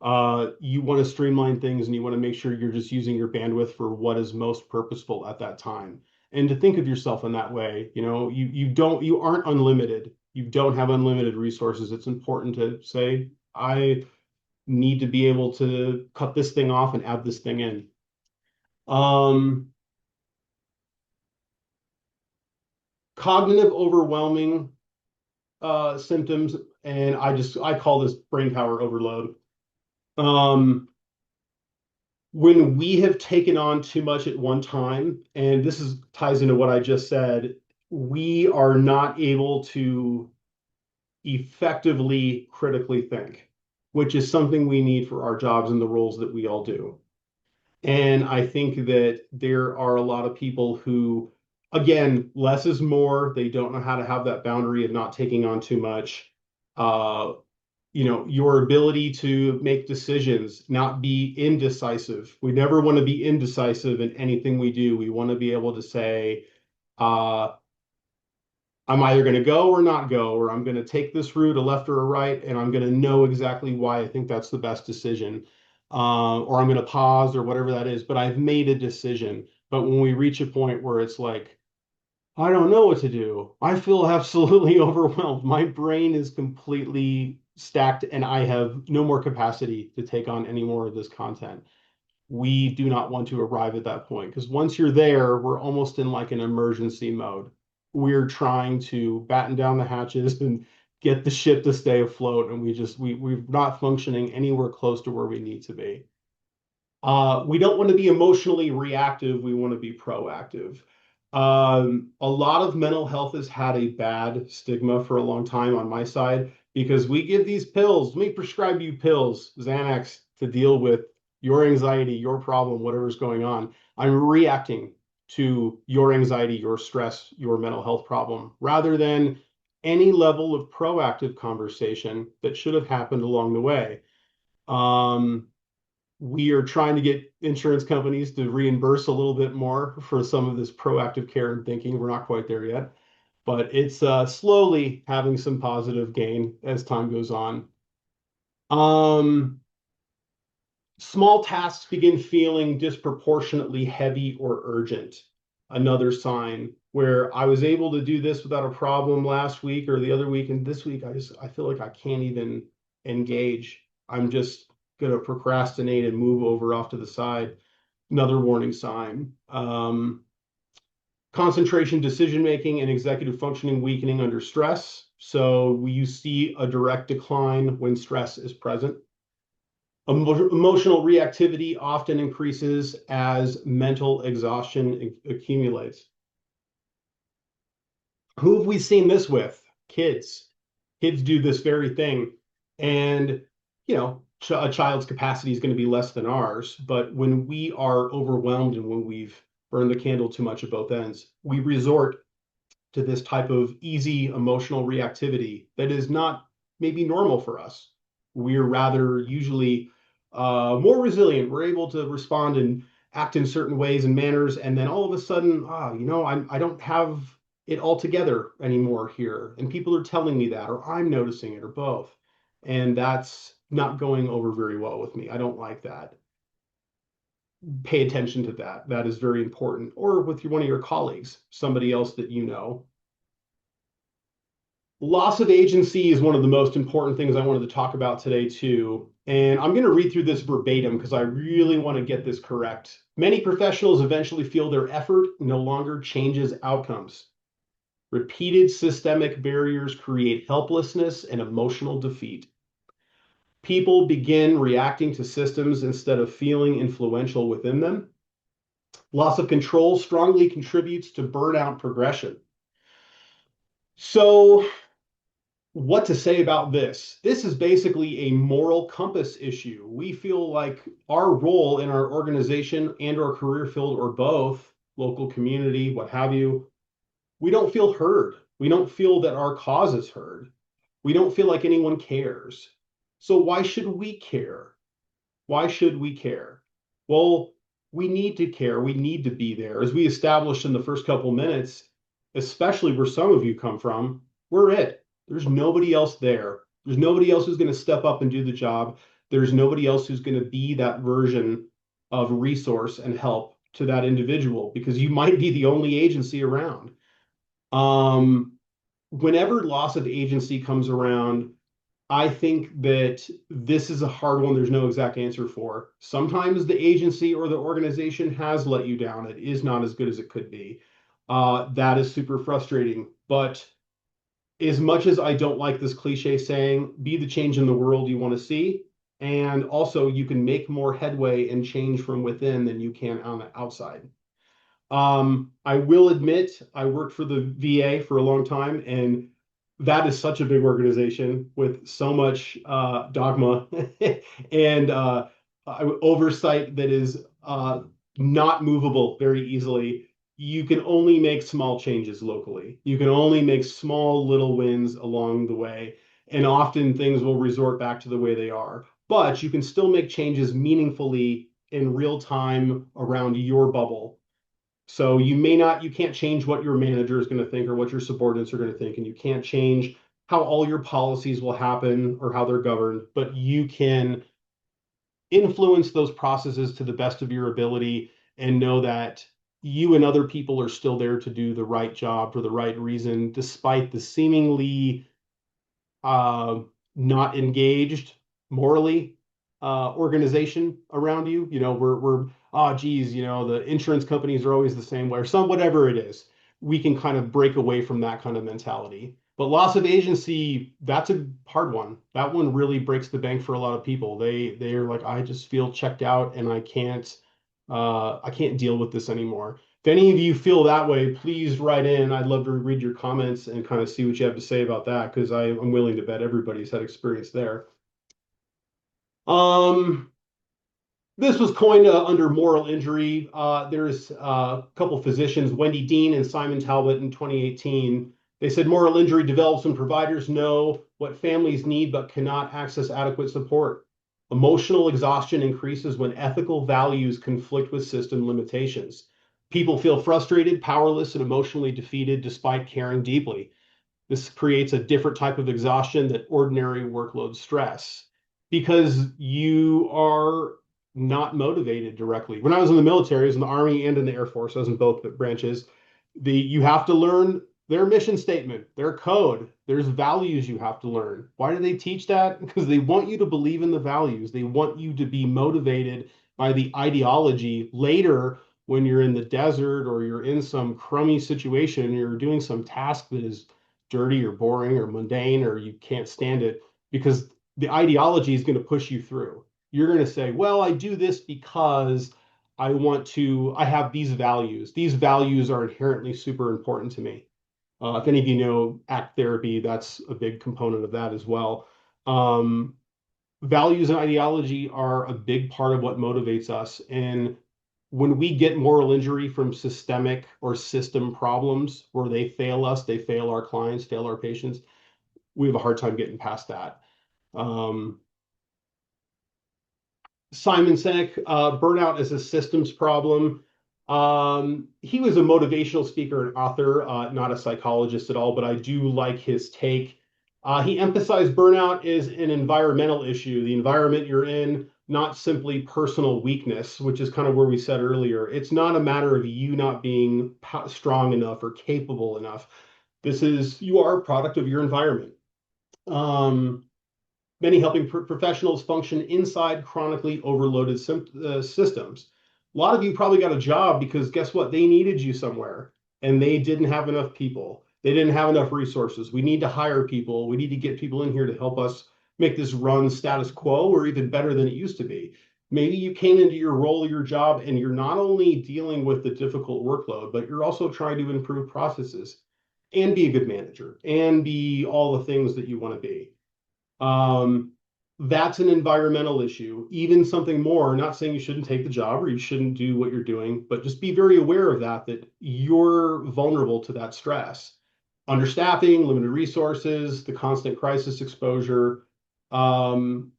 You want to streamline things and you want to make sure you're just using your bandwidth for what is most purposeful at that time. And to think of yourself in that way, you aren't unlimited. You don't have unlimited resources. It's important to say, I need to be able to cut this thing off and add this thing in. Um, Cognitive overwhelming symptoms, and I call this brain power overload. Um, when we have taken on too much at one time, and this is ties into what I just said, we are not able to effectively critically think, which is something we need for our jobs and the roles that we all do. And I think that there are a lot of people who, again, less is more. They don't know how to have that boundary of not taking on too much. Uh, your ability to make decisions, not be indecisive. We never want to be indecisive in anything we do. We want to be able to say, uh, I'm either going to go or not go, or I'm going to take this route, a left or a right, and I'm going to know exactly why I think that's the best decision. Or I'm going to pause or whatever that is, but I've made a decision. But when we reach a point where it's like, I don't know what to do. I feel absolutely overwhelmed. My brain is completely stacked and I have no more capacity to take on any more of this content. We do not want to arrive at that point because once you're there, we're almost in like an emergency mode. We're trying to batten down the hatches and get the ship to stay afloat, and we're not functioning anywhere close to where we need to be. We don't want to be emotionally reactive. We want to be proactive. A lot of mental health has had a bad stigma for a long time on my side because we give these pills. Let me prescribe you pills, Xanax, to deal with your anxiety, your problem, whatever's going on. I'm reacting to your anxiety, your stress, your mental health problem, rather than any level of proactive conversation that should have happened along the way. Um, we are trying to get insurance companies to reimburse a little bit more for some of this proactive care and thinking. We're not quite there yet, but it's slowly having some positive gain as time goes on. Um, Small tasks begin feeling disproportionately heavy or urgent. Another sign where I was able to do this without a problem last week or the other week, and this week I feel like I can't even engage. I'm just gonna procrastinate and move over off to the side. Another warning sign. Concentration, decision making, and executive functioning weakening under stress. So you see a direct decline when stress is present. Emotional reactivity often increases as mental exhaustion accumulates. Who have we seen this with? Kids. Kids do this very thing. And, a child's capacity is going to be less than ours. But when we are overwhelmed and when we've burned the candle too much at both ends, we resort to this type of easy emotional reactivity that is not maybe normal for us. We're rather usually more resilient. We're able to respond and act in certain ways and manners, and then all of a sudden, I don't have it all together anymore here, and people are telling me that, or I'm noticing it, or both, and that's not going over very well with me. I don't like that. Pay attention to that. That is very important. Or with one of your colleagues, somebody else that you know. Loss of agency is one of the most important things I wanted to talk about today, too. And I'm going to read through this verbatim because I really want to get this correct. Many professionals eventually feel their effort no longer changes outcomes. Repeated systemic barriers create helplessness and emotional defeat. People begin reacting to systems instead of feeling influential within them. Loss of control strongly contributes to burnout progression. So, what to say about this? This is basically a moral compass issue. We feel like our role in our organization and our career field, or both, local community, what have you, we don't feel heard. We don't feel that our cause is heard. We don't feel like anyone cares. So why should we care? Why should we care? Well, we need to care. We need to be there. As we established in the first couple minutes, especially where some of you come from, we're it. There's nobody else there. There's nobody else who's going to step up and do the job. There's nobody else who's going to be that version of resource and help to that individual because you might be the only agency around. Um, Whenever loss of agency comes around, I think that this is a hard one. There's no exact answer for. Sometimes the agency or the organization has let you down. It is not as good as it could be. That is super frustrating. But as much as I don't like this cliche saying, be the change in the world you want to see, and also you can make more headway and change from within than you can on the outside. I will admit I worked for the VA for a long time, and that is such a big organization with so much dogma and oversight that is not movable very easily. You can only make small changes locally. You can only make small little wins along the way. And often things will resort back to the way they are. But you can still make changes meaningfully in real time around your bubble. So you can't change what your manager is going to think or what your subordinates are going to think, and you can't change how all your policies will happen or how they're governed, but you can influence those processes to the best of your ability and know that you and other people are still there to do the right job for the right reason, despite the seemingly uh, not engaged morally organization around you. We're oh geez, the insurance companies are always the same way, or some whatever it is. We can kind of break away from that kind of mentality. But loss of agency, that's a hard one. That one really breaks the bank for a lot of people. They're like, I just feel checked out and I can't deal with this anymore. If any of you feel that way, please write in. I'd love to read your comments and kind of see what you have to say about that because I'm willing to bet everybody's had experience there. Um, this was coined under moral injury. There's a couple physicians, Wendy Dean and Simon Talbot, in 2018. They said moral injury develops when providers know what families need but cannot access adequate support. Emotional exhaustion increases when ethical values conflict with system limitations. People feel frustrated, powerless, and emotionally defeated despite caring deeply. This creates a different type of exhaustion than ordinary workload stress because you are not motivated directly. When I was in the military, I was in the Army and in the Air Force, I was in both branches. You have to learn their mission statement, their code. There's values you have to learn. Why do they teach that? Because they want you to believe in the values. They want you to be motivated by the ideology later when you're in the desert or you're in some crummy situation, you're doing some task that is dirty or boring or mundane or you can't stand it because the ideology is going to push you through. You're going to say, well, I do this because I have these values. These values are inherently super important to me. If any of you know ACT therapy, that's a big component of that as well. Um, Values and ideology are a big part of what motivates us. And when we get moral injury from systemic or system problems where they fail us, they fail our clients, fail our patients, we have a hard time getting past that. Um, Simon Sinek, burnout is a systems problem. He was a motivational speaker and author, not a psychologist at all, but I do like his take. He emphasized burnout is an environmental issue, the environment you're in, not simply personal weakness, which is kind of where we said earlier. It's not a matter of you not being strong enough or capable enough. You are a product of your environment. Um, Many helping professionals function inside chronically overloaded systems. A lot of you probably got a job because guess what? They needed you somewhere and they didn't have enough people. They didn't have enough resources. We need to hire people. We need to get people in here to help us make this run status quo or even better than it used to be. Maybe you came into your role, your job, and you're not only dealing with the difficult workload, but you're also trying to improve processes and be a good manager and be all the things that you want to be. Um, that's an environmental issue. Even something more, not saying you shouldn't take the job or you shouldn't do what you're doing, but just be very aware of that you're vulnerable to that stress. Understaffing, limited resources, the constant crisis exposure. Um,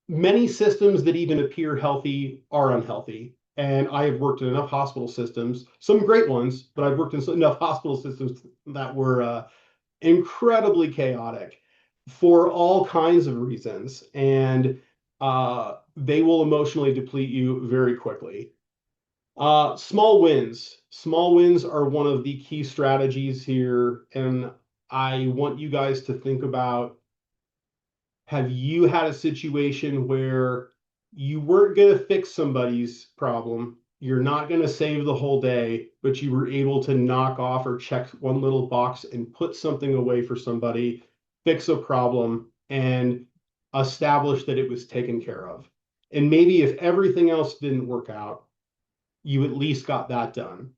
Many systems that even appear healthy are unhealthy. And I have worked in enough hospital systems, some great ones, but I've worked in enough hospital systems that were incredibly chaotic for all kinds of reasons. And they will emotionally deplete you very quickly. Small wins. Small wins are one of the key strategies here. And I want you guys to think about, have you had a situation where you weren't going to fix somebody's problem? You're not going to save the whole day, but you were able to knock off or check one little box and put something away for somebody, fix a problem, and establish that it was taken care of. And maybe if everything else didn't work out, you at least got that done.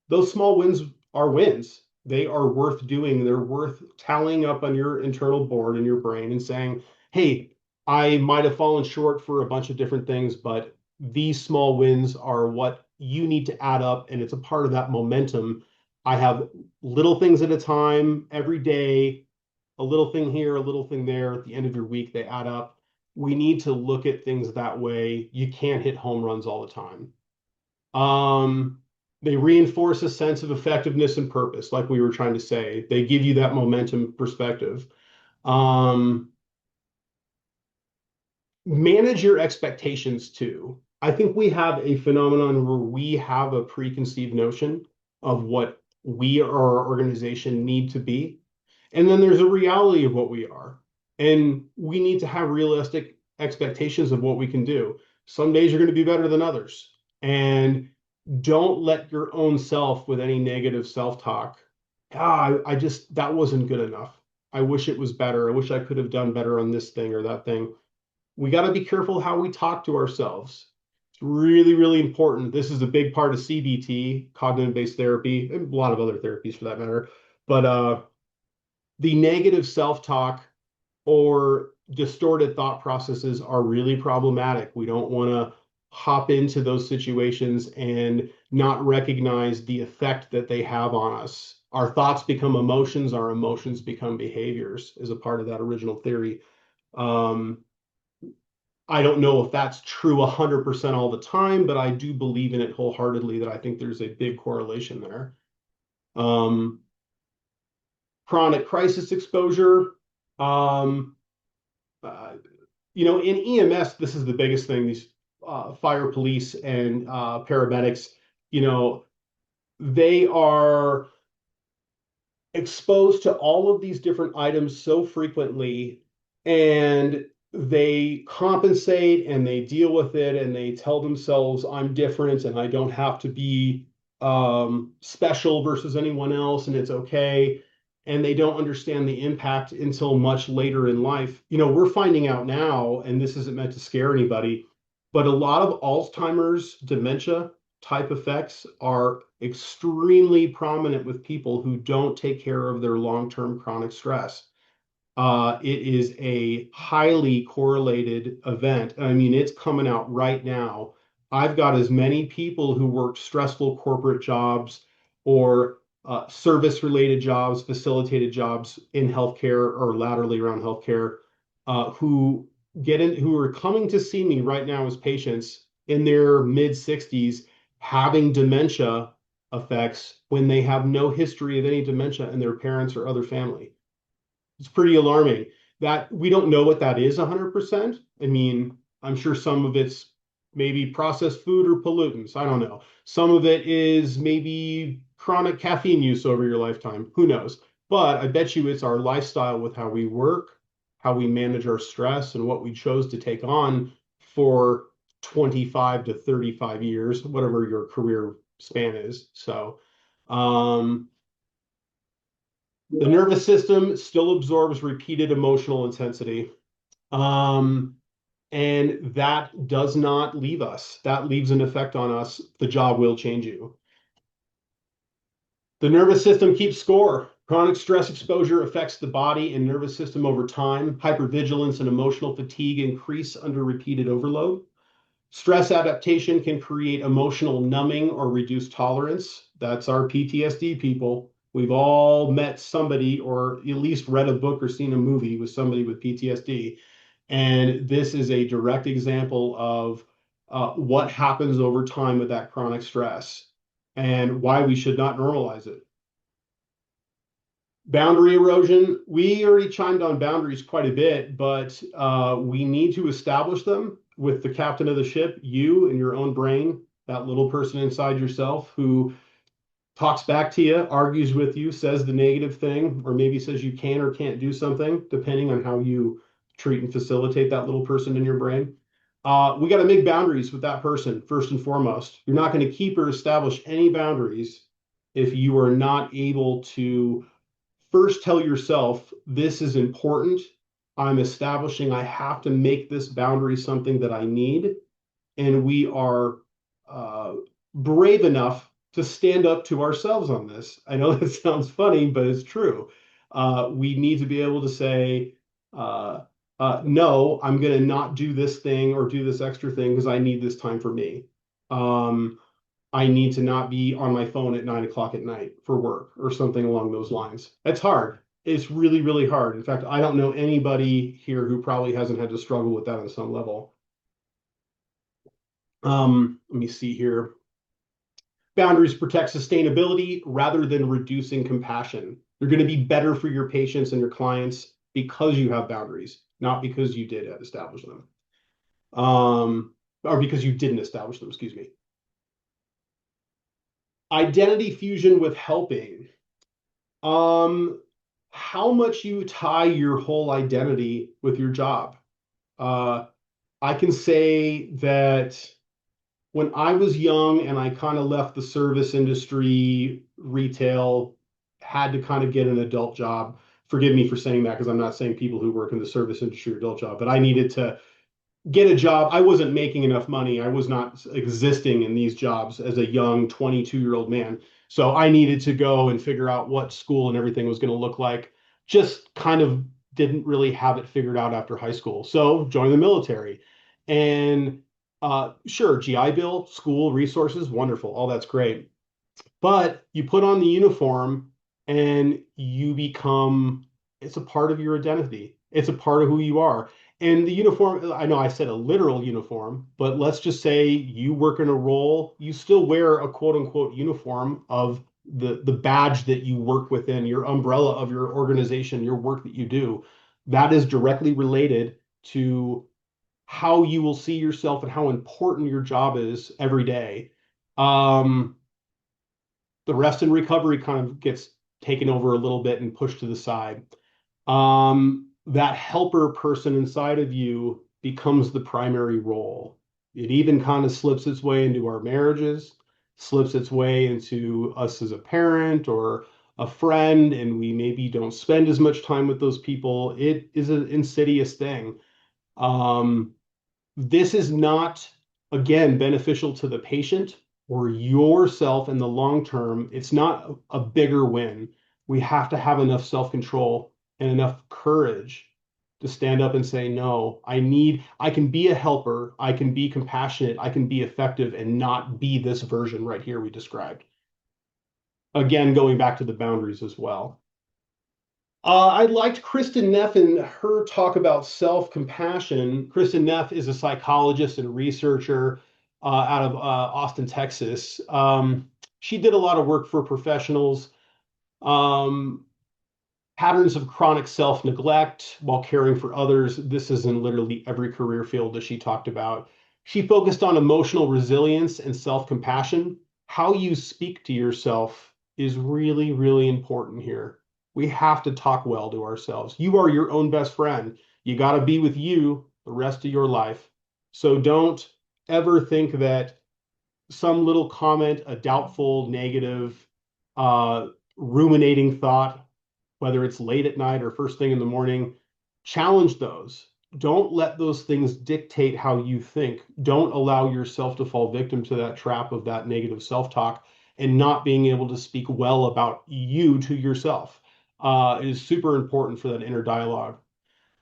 Those small wins are wins. They are worth doing. They're worth tallying up on your internal board in your brain and saying, hey, I might have fallen short for a bunch of different things, but these small wins are what you need to add up. And it's a part of that momentum. I have little things at a time every day. a little thing here, a little thing there. At the end of your week, they add up. We need to look at things that way. You can't hit home runs all the time. Um, they reinforce a sense of effectiveness and purpose, like we were trying to say. They give you that momentum perspective. Um, Manage your expectations too. I think we have a phenomenon where we have a preconceived notion of what we or our organization need to be. And then there's a reality of what we are. And we need to have realistic expectations of what we can do. Some days are going to be better than others. And don't let your own self with any negative self-talk. I just, that wasn't good enough. I wish it was better. I wish I could have done better on this thing or that thing. We got to be careful how we talk to ourselves. It's really, really important. This is a big part of CBT, cognitive-based therapy, and a lot of other therapies for that matter. But the negative self-talk or distorted thought processes are really problematic. We don't want to hop into those situations and not recognize the effect that they have on us. Our thoughts become emotions, our emotions become behaviors, as a part of that original theory. Um, I don't know if that's true 100% all the time, but I do believe in it wholeheartedly that I think there's a big correlation there. Um, Chronic crisis exposure. Um, uh, in EMS, this is the biggest thing. These fire, police, and paramedics, you know, they are exposed to all of these different items so frequently, and they compensate and they deal with it and they tell themselves, I'm different and I don't have to be special versus anyone else, and it's okay. And they don't understand the impact until much later in life. We're finding out now, and this isn't meant to scare anybody, but a lot of Alzheimer's, dementia type effects are extremely prominent with people who don't take care of their long-term chronic stress. It is a highly correlated event. I mean, it's coming out right now. I've got as many people who work stressful corporate jobs or service-related jobs, facilitated jobs in healthcare or laterally around healthcare, who are coming to see me right now as patients in their mid 60s having dementia effects when they have no history of any dementia in their parents or other family. It's pretty alarming that we don't know what that is 100%. I mean, I'm sure some of it's maybe processed food or pollutants. I don't know. Some of it is maybe chronic caffeine use over your lifetime. Who knows? But I bet you it's our lifestyle with how we work, how we manage our stress, and what we chose to take on for 25 to 35 years, whatever your career span is. So, the nervous system still absorbs repeated emotional intensity. Um, and that does not leave us. That leaves an effect on us. The job will change you. The nervous system keeps score. Chronic stress exposure affects the body and nervous system over time. Hypervigilance and emotional fatigue increase under repeated overload. Stress adaptation can create emotional numbing or reduced tolerance. That's our PTSD people. We've all met somebody or at least read a book or seen a movie with somebody with PTSD. And this is a direct example of what happens over time with that chronic stress and why we should not normalize it. Boundary erosion, we already chimed on boundaries quite a bit, but we need to establish them with the captain of the ship, you and your own brain, that little person inside yourself who talks back to you, argues with you, says the negative thing, or maybe says you can or can't do something, depending on how you treat and facilitate that little person in your brain. We got to make boundaries with that person, first and foremost. You're not going to keep or establish any boundaries if you are not able to first tell yourself, this is important. I'm establishing, I have to make this boundary something that I need. And we are uh, brave enough to stand up to ourselves on this. I know that sounds funny, but it's true. We need to be able to say, no, I'm going to not do this thing or do this extra thing because I need this time for me. I need to not be on my phone at 9 o'clock at night for work or something along those lines. It's hard. It's really, really hard. In fact, I don't know anybody here who probably hasn't had to struggle with that on some level. Let me see here. Boundaries protect sustainability rather than reducing compassion. They're going to be better for your patients and your clients because you have boundaries, not because you did establish them. Or because you didn't establish them, excuse me. Identity fusion with helping. Um, how much you tie your whole identity with your job. Uh, I can say that when I was young and I kind of left the service industry, retail, had to kind of get an adult job. Forgive me for saying that because I'm not saying people who work in the service industry are adult job, but I needed to get a job. I wasn't making enough money. I was not existing in these jobs as a young 22-year-old man. So I needed to go and figure out what school and everything was going to look like. Just kind of didn't really have it figured out after high school. So joined the military. And sure, GI Bill, school, resources, wonderful. All that's great. But you put on the uniform and you become, it's a part of your identity. It's a part of who you are. And the uniform, I know I said a literal uniform, but let's just say you work in a role, you still wear a quote unquote uniform of the badge that you work within, your umbrella of your organization, your work that you do. That is directly related to how you will see yourself and how important your job is every day. Um, the rest and recovery kind of gets taken over a little bit and pushed to the side. That helper person inside of you becomes the primary role. It even kind of slips its way into our marriages, slips its way into us as a parent or a friend, and we maybe don't spend as much time with those people. It is an insidious thing. Um, this is not, again, beneficial to the patient or yourself in the long term. It's not a bigger win. We have to have enough self-control and enough courage to stand up and say, no, I can be a helper, I can be compassionate, I can be effective and not be this version right here we described. Again, going back to the boundaries as well. I liked Kristen Neff and her talk about self-compassion. Kristen Neff is a psychologist and researcher out of Austin, Texas. She did a lot of work for professionals, um, patterns of chronic self-neglect while caring for others. This is in literally every career field that she talked about. She focused on emotional resilience and self-compassion. How you speak to yourself is really, really important here. We have to talk well to ourselves. You are your own best friend. You got to be with you the rest of your life. So don't ever think that some little comment, a doubtful, negative, uh, ruminating thought, whether it's late at night or first thing in the morning, challenge those. Don't let those things dictate how you think. Don't allow yourself to fall victim to that trap of that negative self-talk and not being able to speak well about you to yourself. It is super important for that inner dialogue.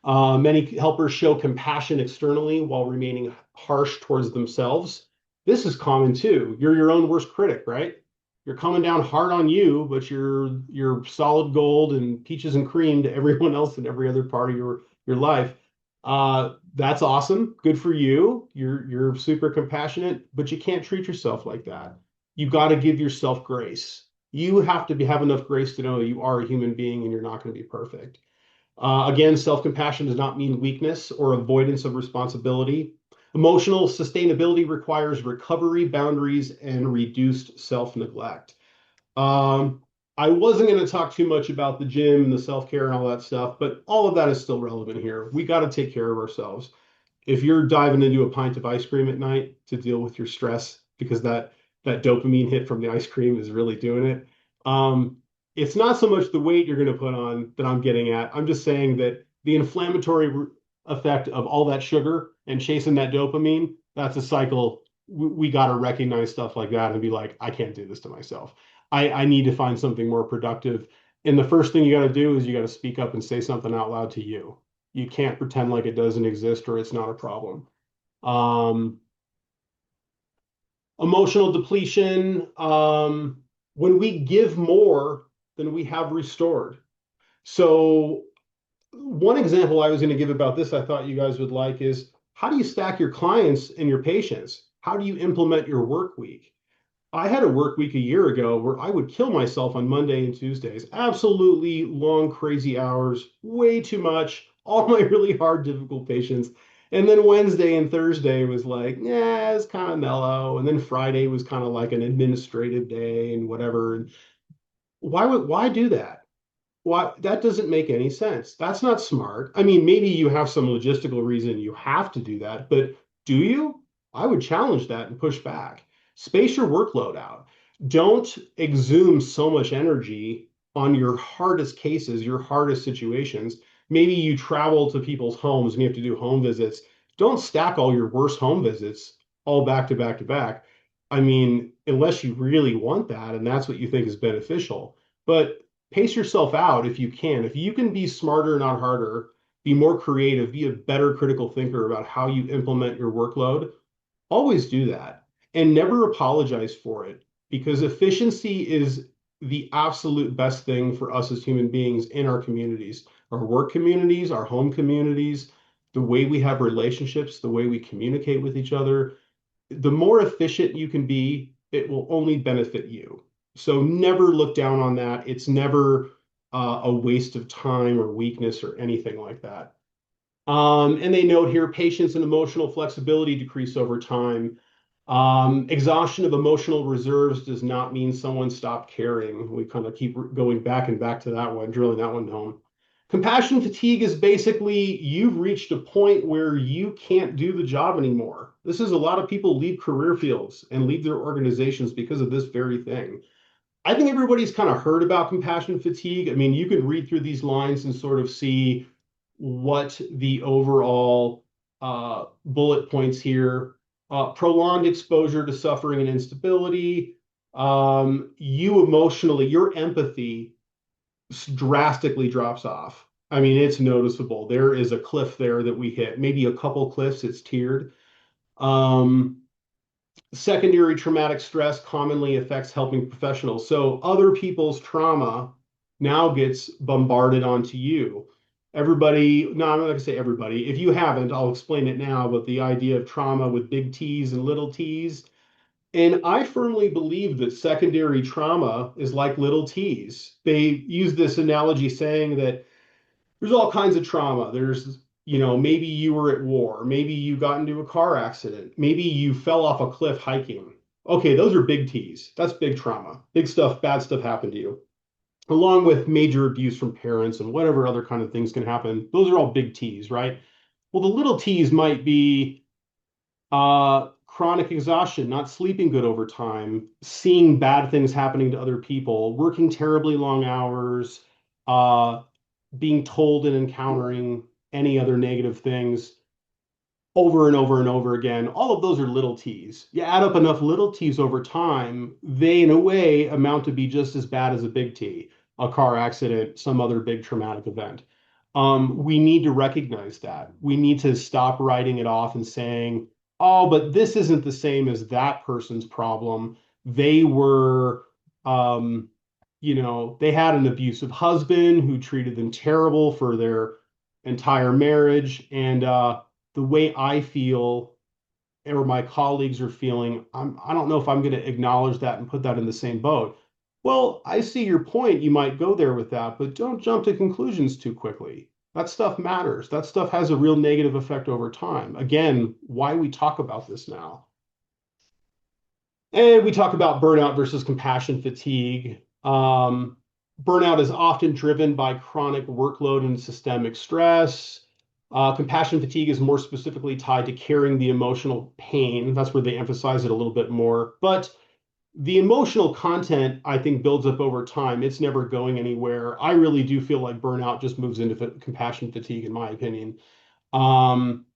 Many helpers show compassion externally while remaining harsh towards themselves. This is common too. You're your own worst critic, right? You're coming down hard on you, but you're solid gold and peaches and cream to everyone else in every other part of your life. That's awesome. Good for you. You're super compassionate, but you can't treat yourself like that. You got to give yourself grace. You have to have enough grace to know you are a human being and you're not going to be perfect. Again, self-compassion does not mean weakness or avoidance of responsibility. Emotional sustainability requires recovery, boundaries, and reduced self-neglect. Um, I wasn't going to talk too much about the gym and the self-care and all that stuff, but all of that is still relevant here. We got to take care of ourselves. If you're diving into a pint of ice cream at night to deal with your stress because that dopamine hit from the ice cream is really doing it, um, it's not so much the weight you're going to put on that I'm getting at. I'm just saying that the inflammatory effect of all that sugar and chasing that dopamine, that's a cycle. We got to recognize stuff like that and be like, I can't do this to myself. I need to find something more productive. And the first thing you got to do is you got to speak up and say something out loud to you. You can't pretend like it doesn't exist or it's not a problem. Um, Emotional depletion, when we give more than we have restored. So one example I was going to give about this I thought you guys would like is how do you stack your clients and your patients? How do you implement your work week? I had a work week a year ago where I would kill myself on Monday and Tuesdays. Absolutely long, crazy hours, way too much, all my really hard, difficult patients. And then Wednesday and Thursday was like, yeah, it's kind of mellow. And then Friday was kind of like an administrative day and whatever. And why do that? Why that doesn't make any sense. That's not smart. I mean, maybe you have some logistical reason you have to do that, but do you? I would challenge that and push back. Space your workload out. Don't exhume so much energy on your hardest cases, your hardest situations. Maybe you travel to people's homes and you have to do home visits. Don't stack all your worst home visits all back to back to back. I mean, unless you really want that and that's what you think is beneficial. But pace yourself out if you can. If you can be smarter, not harder, be more creative, be a better critical thinker about how you implement your workload, always do that and never apologize for it because efficiency is the absolute best thing for us as human beings in our communities, our work communities, our home communities, the way we have relationships, the way we communicate with each other. The more efficient you can be, it will only benefit you. So never look down on that. It's never a waste of time or weakness or anything like that. And they note here patience and emotional flexibility decrease over time. Exhaustion of emotional reserves does not mean someone stopped caring. We kind of keep going back and back to that one, drilling that one home. Compassion fatigue is basically you've reached a point where you can't do the job anymore. This is a lot of people leave career fields and leave their organizations because of this very thing. I think everybody's kind of heard about compassion fatigue. I mean, you can read through these lines and sort of see what the overall bullet points here. Prolonged exposure to suffering and instability. You emotionally, your empathy drastically drops off. I mean, it's noticeable. There is a cliff there that we hit, maybe a couple cliffs, it's tiered. Um, Secondary traumatic stress commonly affects helping professionals. So other people's trauma now gets bombarded onto you. Everybody, no, I'm not going to say everybody. If you haven't, I'll explain it now. But the idea of trauma with big T's and little T's. And I firmly believe that secondary trauma is like little T's. They use this analogy saying that there's all kinds of trauma. Maybe you were at war, maybe you got into a car accident, maybe you fell off a cliff hiking. Okay, those are big T's. That's big trauma. Big stuff, bad stuff happened to you, along with major abuse from parents and whatever other kind of things can happen. Those are all big T's, right? Well, the little T's might be chronic exhaustion, not sleeping good over time, seeing bad things happening to other people, working terribly long hours, uh, being told and encountering any other negative things over and over and over again. All of those are little t's. You add up enough little t's over time, they, in a way, amount to be just as bad as a big T, a car accident, some other big traumatic event. We need to recognize that. We need to stop writing it off and saying, oh, but this isn't the same as that person's problem. They were, um, they had an abusive husband who treated them terrible for their entire marriage. And the way I feel or my colleagues are feeling, I don't know if I'm going to acknowledge that and put that in the same boat. Well, I see your point. You might go there with that, but don't jump to conclusions too quickly. That stuff matters. That stuff has a real negative effect over time. Again, why we talk about this now. And we talk about burnout versus compassion fatigue. Burnout is often driven by chronic workload and systemic stress. Compassion fatigue is more specifically tied to carrying the emotional pain. That's where they emphasize it a little bit more. But the emotional content, I think, builds up over time. It's never going anywhere. I really do feel like burnout just moves into compassion fatigue, in my opinion. Um,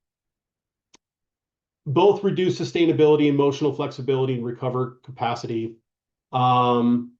Both reduce sustainability, emotional flexibility, and recover capacity. Um,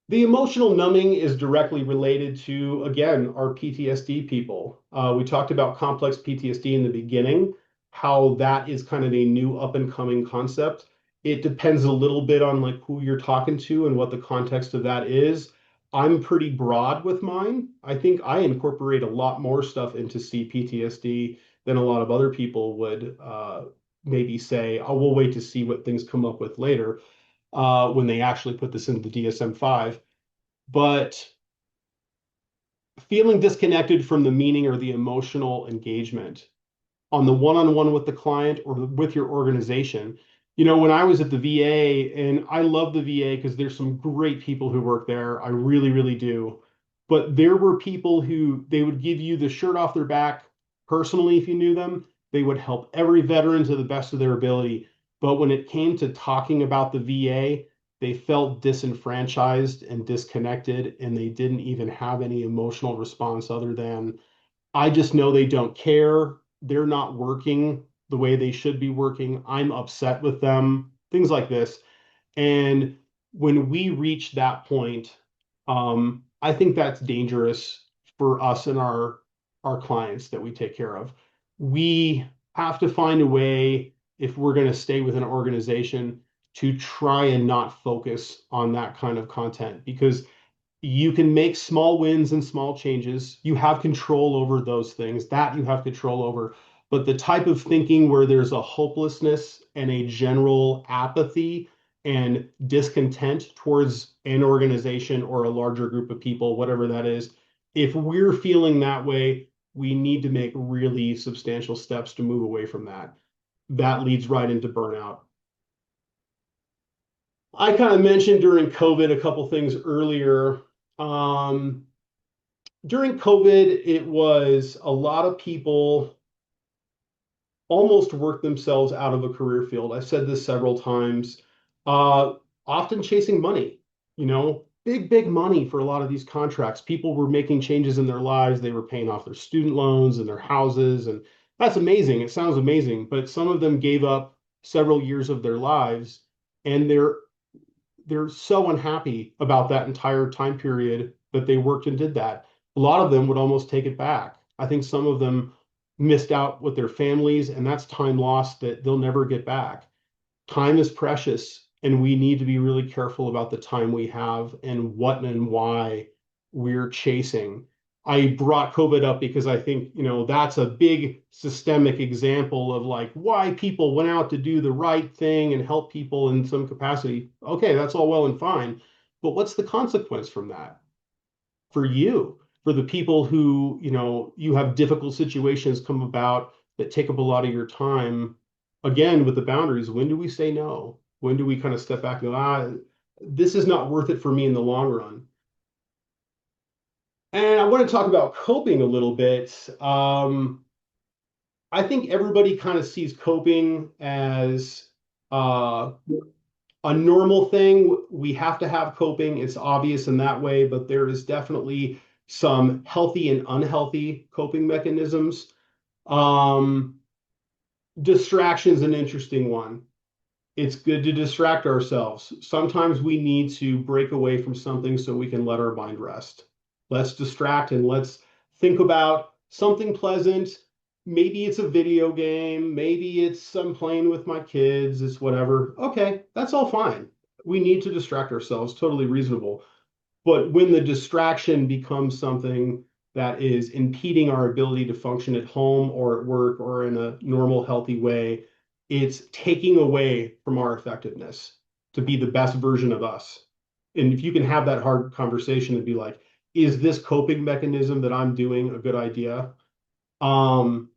the emotional numbing is directly related to, again, our PTSD people. We talked about complex PTSD in the beginning, how that is kind of a new up and coming concept. It depends a little bit on like who you're talking to and what the context of that is. I'm pretty broad with mine. I think I incorporate a lot more stuff into CPTSD than a lot of other people would maybe say, oh, we'll wait to see what things come up with later when they actually put this into the DSM-5. But feeling disconnected from the meaning or the emotional engagement on the one-on-one with the client or with your organization. When I was at the VA, and I love the VA because there's some great people who work there. I really, really do. But there were people who they would give you the shirt off their back personally if you knew them. They would help every veteran to the best of their ability. But when it came to talking about the VA, they felt disenfranchised and disconnected, and they didn't even have any emotional response other than I just know they don't care. They're not working the way they should be working. I'm upset with them, things like this. And when we reach that point, I think that's dangerous for us and our clients that we take care of. We have to find a way, if we're going to stay with an organization, to try and not focus on that kind of content because you can make small wins and small changes. You have control over those things that you have control over. But the type of thinking where there's a hopelessness and a general apathy and discontent towards an organization or a larger group of people, whatever that is, if we're feeling that way, we need to make really substantial steps to move away from that. That leads right into burnout. I kind of mentioned during COVID a couple things earlier. Um, During COVID, it was a lot of people almost worked themselves out of a career field. I've said this several times, uh, often chasing money, big, big money for a lot of these contracts. People were making changes in their lives. They were paying off their student loans and their houses. And that's amazing. It sounds amazing. But some of them gave up several years of their lives and they're so unhappy about that entire time period that they worked and did that. A lot of them would almost take it back. I think some of them missed out with their families, and that's time lost that they'll never get back. Time is precious, and we need to be really careful about the time we have and what and why we're chasing. I brought COVID up because I think, that's a big systemic example of like why people went out to do the right thing and help people in some capacity. Okay, that's all well and fine. But what's the consequence from that for you, for the people who, you have difficult situations come about that take up a lot of your time? Again, with the boundaries, when do we say no? When do we kind of step back and go, this is not worth it for me in the long run? And I want to talk about coping a little bit. I think everybody kind of sees coping as uh, a normal thing. We have to have coping. It's obvious in that way, but there is definitely some healthy and unhealthy coping mechanisms. Um, Distraction is an interesting one. It's good to distract ourselves. Sometimes we need to break away from something so we can let our mind rest. Let's distract and let's think about something pleasant. Maybe it's a video game. Maybe it's I'm playing with my kids. It's whatever. Okay, that's all fine. We need to distract ourselves. Totally reasonable. But when the distraction becomes something that is impeding our ability to function at home or at work or in a normal, healthy way, it's taking away from our effectiveness to be the best version of us. And if you can have that hard conversation and be like, is this coping mechanism that I'm doing a good idea? Um,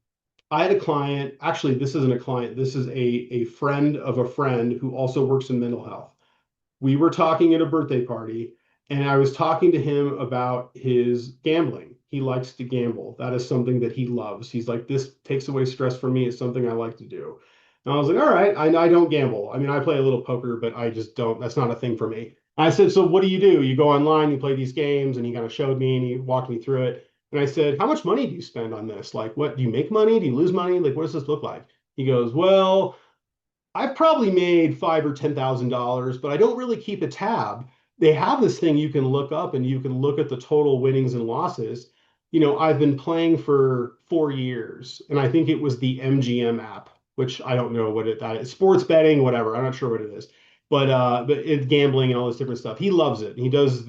I had a client, actually, this isn't a client, this is a friend of a friend who also works in mental health. We were talking at a birthday party, and I was talking to him about his gambling. He likes to gamble. That is something that he loves. He's like, this takes away stress from me. It's something I like to do. And I was like, all right, I don't gamble. I mean, I play a little poker, but I just don't. That's not a thing for me. I said, so what do? You go online, you play these games, and he kind of showed me and he walked me through it. And I said, how much money do you spend on this? Like, what do you make money? Do you lose money? Like, what does this look like? He goes, well, I've probably made five or $10,000, but I don't really keep a tab. They have this thing you can look up and you can look at the total winnings and losses. I've been playing for 4 years, and I think it was the MGM app, which I don't know that is. Sports betting, whatever. I'm not sure what it is, but it's gambling and all this different stuff. He loves it. He does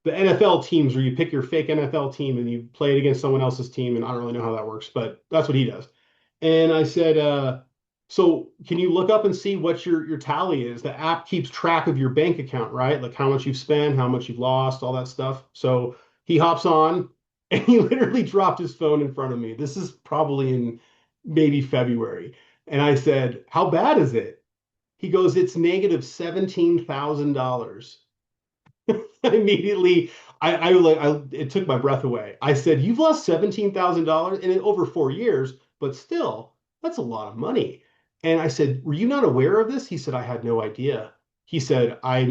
the NFL teams where you pick your fake NFL team and you play it against someone else's team, and I don't really know how that works, but that's what he does. And I said, so can you look up and see what your tally is? The app keeps track of your bank account, right? Like how much you've spent, how much you've lost, all that stuff. So he hops on and he literally dropped his phone in front of me. This is probably in maybe February. And I said, how bad is it? He goes, it's negative $17,000. Immediately, it took my breath away. I said, "You've lost $17,000 in over 4 years, but still, that's a lot of money." And I said, "Were you not aware of this?" He said, "I had no idea." He said, I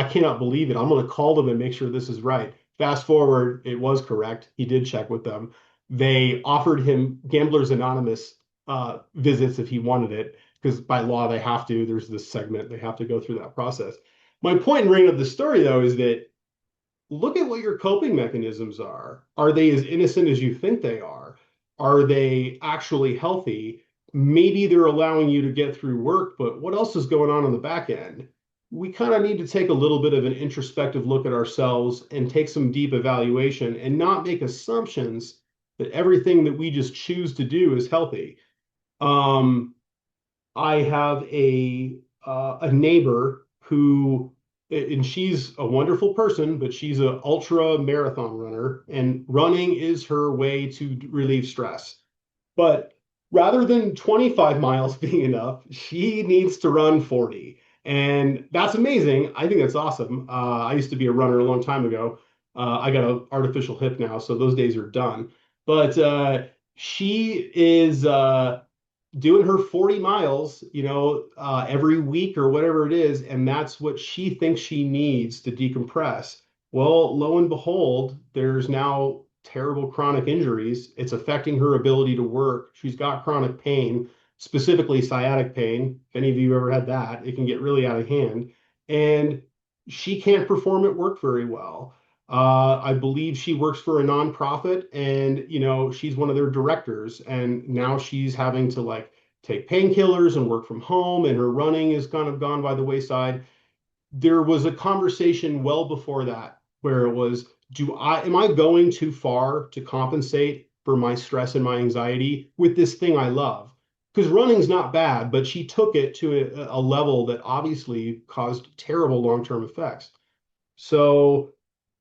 cannot believe it. I'm going to call them and make sure this is right." Fast forward, it was correct. He did check with them. They offered him Gamblers Anonymous visits if he wanted it, because by law they have to. There's this segment, they have to go through that process. My point in bringing up the story, though, is that look at what your coping mechanisms are. Are they as innocent as you think they are? Are they actually healthy? Maybe they're allowing you to get through work, but what else is going on the back end? We kind of need to take a little bit of an introspective look at ourselves and take some deep evaluation and not make assumptions that everything that we just choose to do is healthy. Um, I have a neighbor who, and she's a wonderful person, but she's an ultra marathon runner, and running is her way to relieve stress. But rather than 25 miles being enough, she needs to run 40. And that's amazing. I think that's awesome. I used to be a runner a long time ago. I got an artificial hip now, so those days are done. But she is doing her 40 miles, every week or whatever it is, and that's what she thinks she needs to decompress. Well, lo and behold, there's now terrible chronic injuries. It's affecting her ability to work. She's got chronic pain, specifically sciatic pain. If any of you ever had that, it can get really out of hand. And she can't perform at work very well. I believe she works for a nonprofit, and she's one of their directors. And now she's having to like take painkillers and work from home, and her running is kind of gone by the wayside. There was a conversation well before that where it was, do I am I going too far to compensate for my stress and my anxiety with this thing I love? Because running's not bad, but she took it to a level that obviously caused terrible long-term effects. So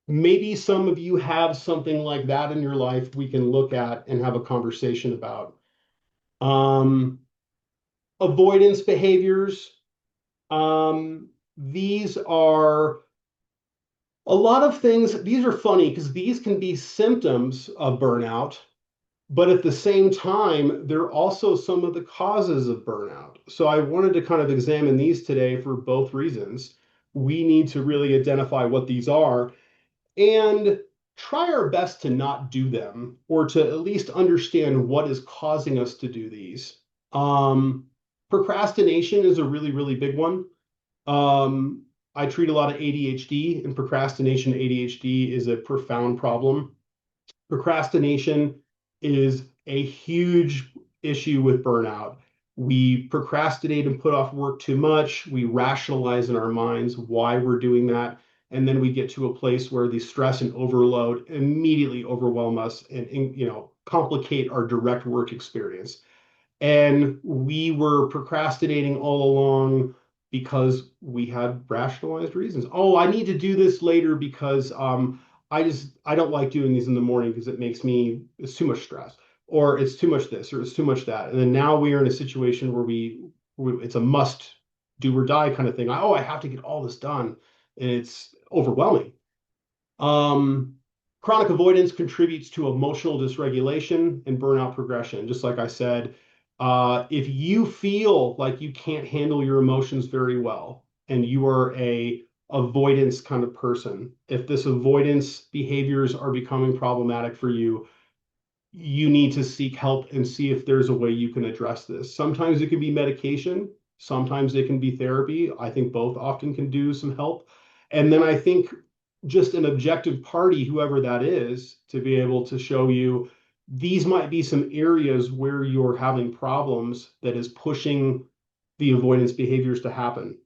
maybe some of you have something like that in your life we can look at and have a conversation about. Um, Avoidance behaviors. These are a lot of things. These are funny because these can be symptoms of burnout, but at the same time, they're also some of the causes of burnout. So I wanted to kind of examine these today for both reasons. We need to really identify what these are and try our best to not do them, or to at least understand what is causing us to do these. Um, Procrastination is a really, really big one. Um, I treat a lot of ADHD, and procrastination ADHD is a profound problem. Procrastination is a huge issue with burnout. We procrastinate and put off work too much. We rationalize in our minds why we're doing that. And then we get to a place where the stress and overload immediately overwhelm us and complicate our direct work experience. And we were procrastinating all along because we had rationalized reasons. Oh, I need to do this later because I don't like doing these in the morning because it's too much stress, or it's too much this, or it's too much that. And then now we are in a situation where it's a must do or die kind of thing. I have to get all this done. And it's overwhelming. Um, Chronic avoidance contributes to emotional dysregulation and burnout progression. Just like I said, if you feel like you can't handle your emotions very well and you are a avoidance kind of person, if this avoidance behaviors are becoming problematic for you, you need to seek help and see if there's a way you can address this. Sometimes it can be medication, sometimes it can be therapy. I think both often can do some help. And then I think just an objective party, whoever that is, to be able to show you these might be some areas where you're having problems that is pushing the avoidance behaviors to happen.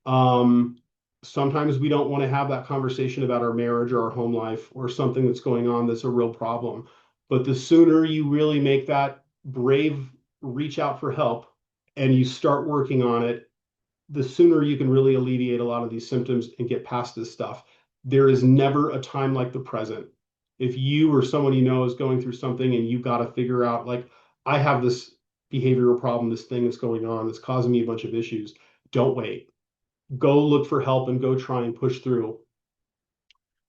Um, Sometimes we don't want to have that conversation about our marriage or our home life or something that's going on that's a real problem. But the sooner you really make that brave reach out for help and you start working on it, the sooner you can really alleviate a lot of these symptoms and get past this stuff. There is never a time like the present. If you or someone you know is going through something and you got to figure out, like, I have this behavioral problem, this thing that's going on that's causing me a bunch of issues, don't wait. Go look for help and go try and push through.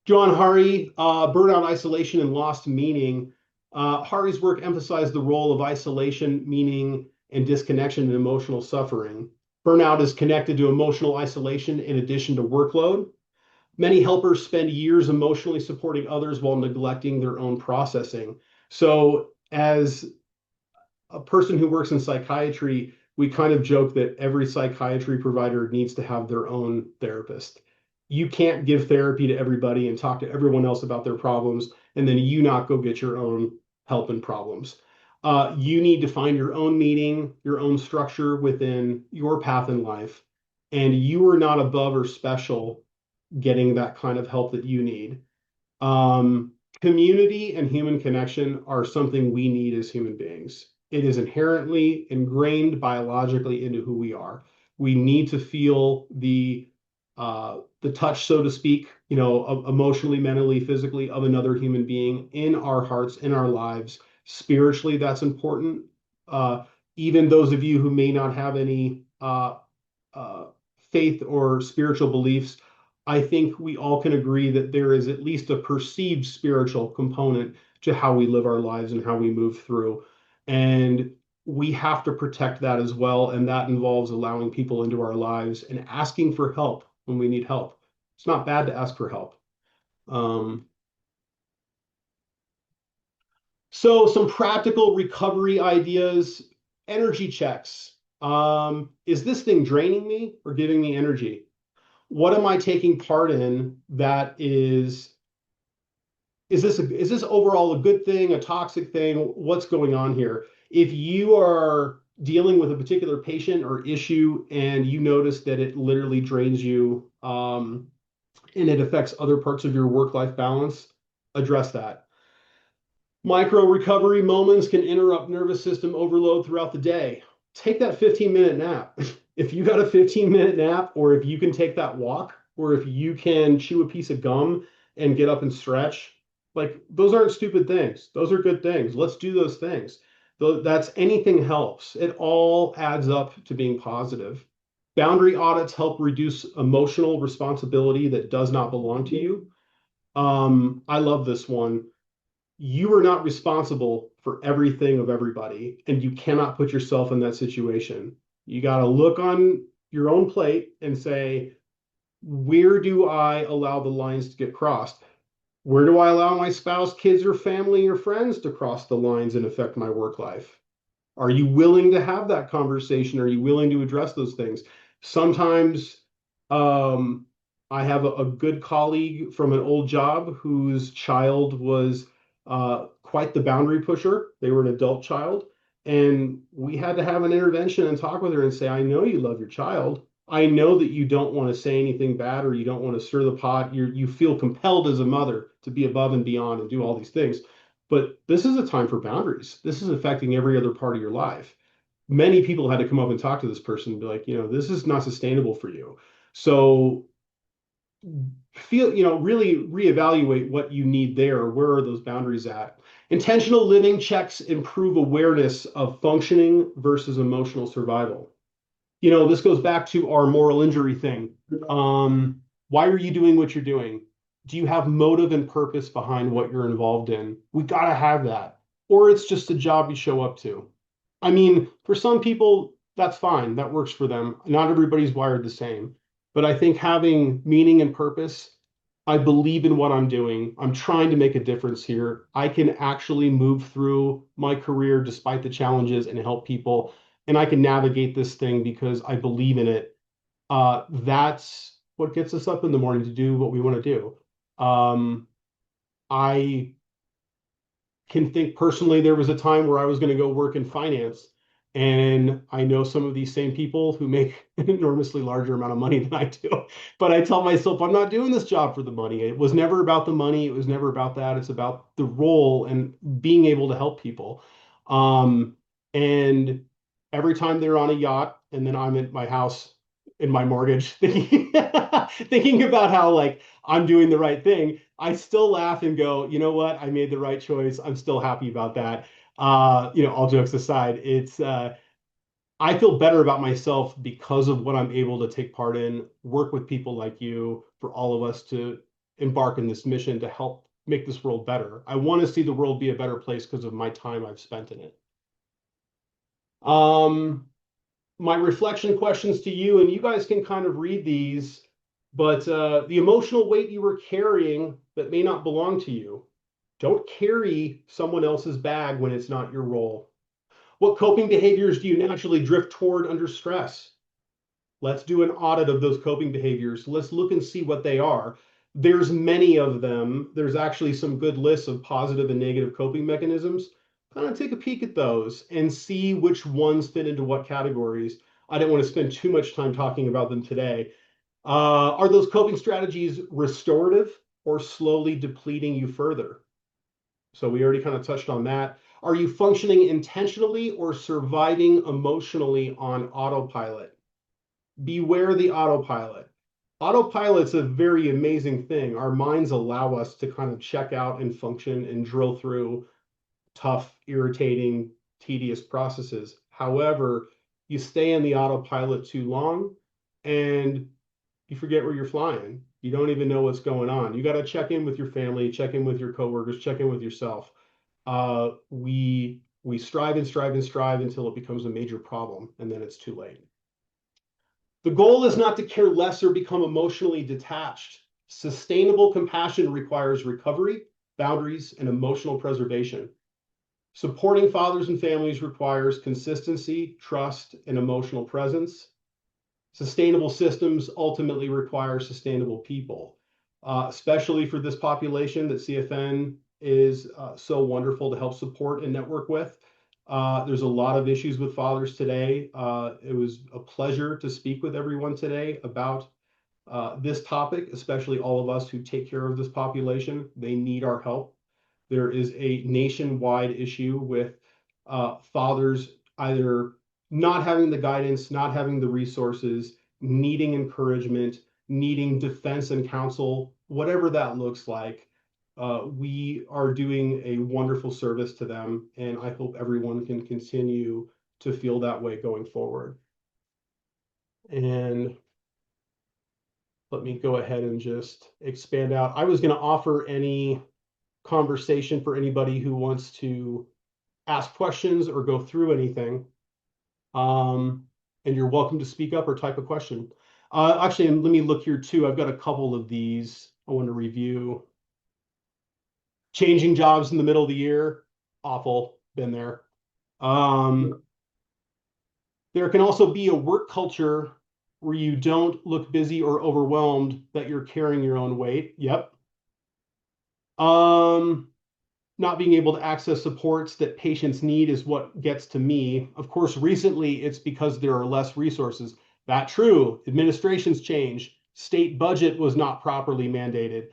John Hari, Burnout, Isolation, and Lost Meaning. Hari's work emphasized the role of isolation, meaning, and disconnection in emotional suffering. Burnout is connected to emotional isolation in addition to workload. Many helpers spend years emotionally supporting others while neglecting their own processing. So, as a person who works in psychiatry, we kind of joke that every psychiatry provider needs to have their own therapist. You can't give therapy to everybody and talk to everyone else about their problems, and then you not go get your own help and problems. You need to find your own meaning, your own structure within your path in life, and you are not above or special getting that kind of help that you need. Um, Community and human connection are something we need as human beings. It is inherently ingrained biologically into who we are. We need to feel the touch, so to speak, emotionally, mentally, physically, of another human being in our hearts, in our lives. Spiritually, that's important. Uh, Even those of you who may not have any uh, faith or spiritual beliefs, I think we all can agree that there is at least a perceived spiritual component to how we live our lives and how we move through. And we have to protect that as well. And that involves allowing people into our lives and asking for help when we need help. It's not bad to ask for help. Um, so, some practical recovery ideas, energy checks. Is this thing draining me or giving me energy? What am I taking part in that is this overall a good thing, a toxic thing? What's going on here? If you are dealing with a particular patient or issue and you notice that it literally drains you, and it affects other parts of your work-life balance, address that. Micro recovery moments can interrupt nervous system overload throughout the day. Take that 15-minute nap. If you got a 15-minute nap, or if you can take that walk, or if you can chew a piece of gum and get up and stretch, like, those aren't stupid things. Those are good things. Let's do those things. That's anything helps. It all adds up to being positive. Boundary audits help reduce emotional responsibility that does not belong to you. I love this one. You are not responsible for everything of everybody, and you cannot put yourself in that situation. You got to look on your own plate and say, where do I allow the lines to get crossed? Where do I allow my spouse, kids, or family or friends to cross the lines and affect my work life? Are you willing to have that conversation? Are you willing to address those things? Sometimes um, I have a good colleague from an old job whose child was quite the boundary pusher. They were an adult child. And we had to have an intervention and talk with her and say, I know you love your child. I know that you don't want to say anything bad or you don't want to stir the pot. You feel compelled as a mother to be above and beyond and do all these things. But this is a time for boundaries. This is affecting every other part of your life. Many people had to come up and talk to this person and be like, this is not sustainable for you. So really reevaluate what you need there. Where are those boundaries at? Intentional living checks improve awareness of functioning versus emotional survival. This goes back to our moral injury thing. Why are you doing what you're doing? Do you have motive and purpose behind what you're involved in? We got to have that. Or it's just a job you show up to. I mean, for some people, that's fine. That works for them. Not everybody's wired the same. But I think having meaning and purpose, I believe in what I'm doing. I'm trying to make a difference here. I can actually move through my career despite the challenges and help people. And I can navigate this thing because I believe in it. That's what gets us up in the morning to do what we want to do. I can think personally, there was a time where I was going to go work in finance, And I know some of these same people who make an enormously larger amount of money than I do. But I tell myself, I'm not doing this job for the money. It was never about the money. It was never about that. It's about the role and being able to help people. Um, and every time they're on a yacht and then I'm at my house in my mortgage thinking, thinking about how like I'm doing the right thing, I still laugh and go, you know what? I made the right choice. I'm still happy about that. All jokes aside, it's I feel better about myself because of what I'm able to take part in, work with people like you, for all of us to embark in this mission to help make this world better. I want to see the world be a better place because of my time I've spent in it. Um, my reflection questions to you, and you guys can kind of read these, but the emotional weight you were carrying that may not belong to you. Don't carry someone else's bag when it's not your role. What coping behaviors do you naturally drift toward under stress? Let's do an audit of those coping behaviors. Let's look and see what they are. There's many of them. There's actually some good lists of positive and negative coping mechanisms. Kind of take a peek at those and see which ones fit into what categories. I didn't want to spend too much time talking about them today. Are those coping strategies restorative or slowly depleting you further? So we already kind of touched on that. Are you functioning intentionally or surviving emotionally on autopilot? Beware the autopilot. Autopilot's a very amazing thing. Our minds allow us to kind of check out and function and drill through tough, irritating, tedious processes. However, you stay in the autopilot too long and you forget where you're flying. You don't even know what's going on. You got to check in with your family, check in with your coworkers, check in with yourself. We strive and strive and strive until it becomes a major problem, and then it's too late. The goal is not to care less or become emotionally detached. Sustainable compassion requires recovery, boundaries, and emotional preservation. Supporting fathers and families requires consistency, trust, and emotional presence. Sustainable systems ultimately require sustainable people, especially for this population that CFN is so wonderful to help support and network with. There's a lot of issues with fathers today. It was a pleasure to speak with everyone today about this topic, especially all of us who take care of this population. They need our help. There is a nationwide issue with fathers either not having the guidance, not having the resources, needing encouragement, needing defense and counsel, whatever that looks like. We are doing a wonderful service to them, and I hope everyone can continue to feel that way going forward. And let me go ahead and just expand out. I was going to offer any conversation for anybody who wants to ask questions or go through anything. And you're welcome to speak up or type a question. Actually, let me look here too. I've got a couple of these I want to review. Changing jobs in the middle of the year, awful, been there. There can also be a work culture where you don't look busy or overwhelmed, that you're carrying your own weight. Yep. Not being able to access supports that patients need is what gets to me. Of course, recently it's because there are less resources. That's true. Administrations changed. State budget was not properly mandated.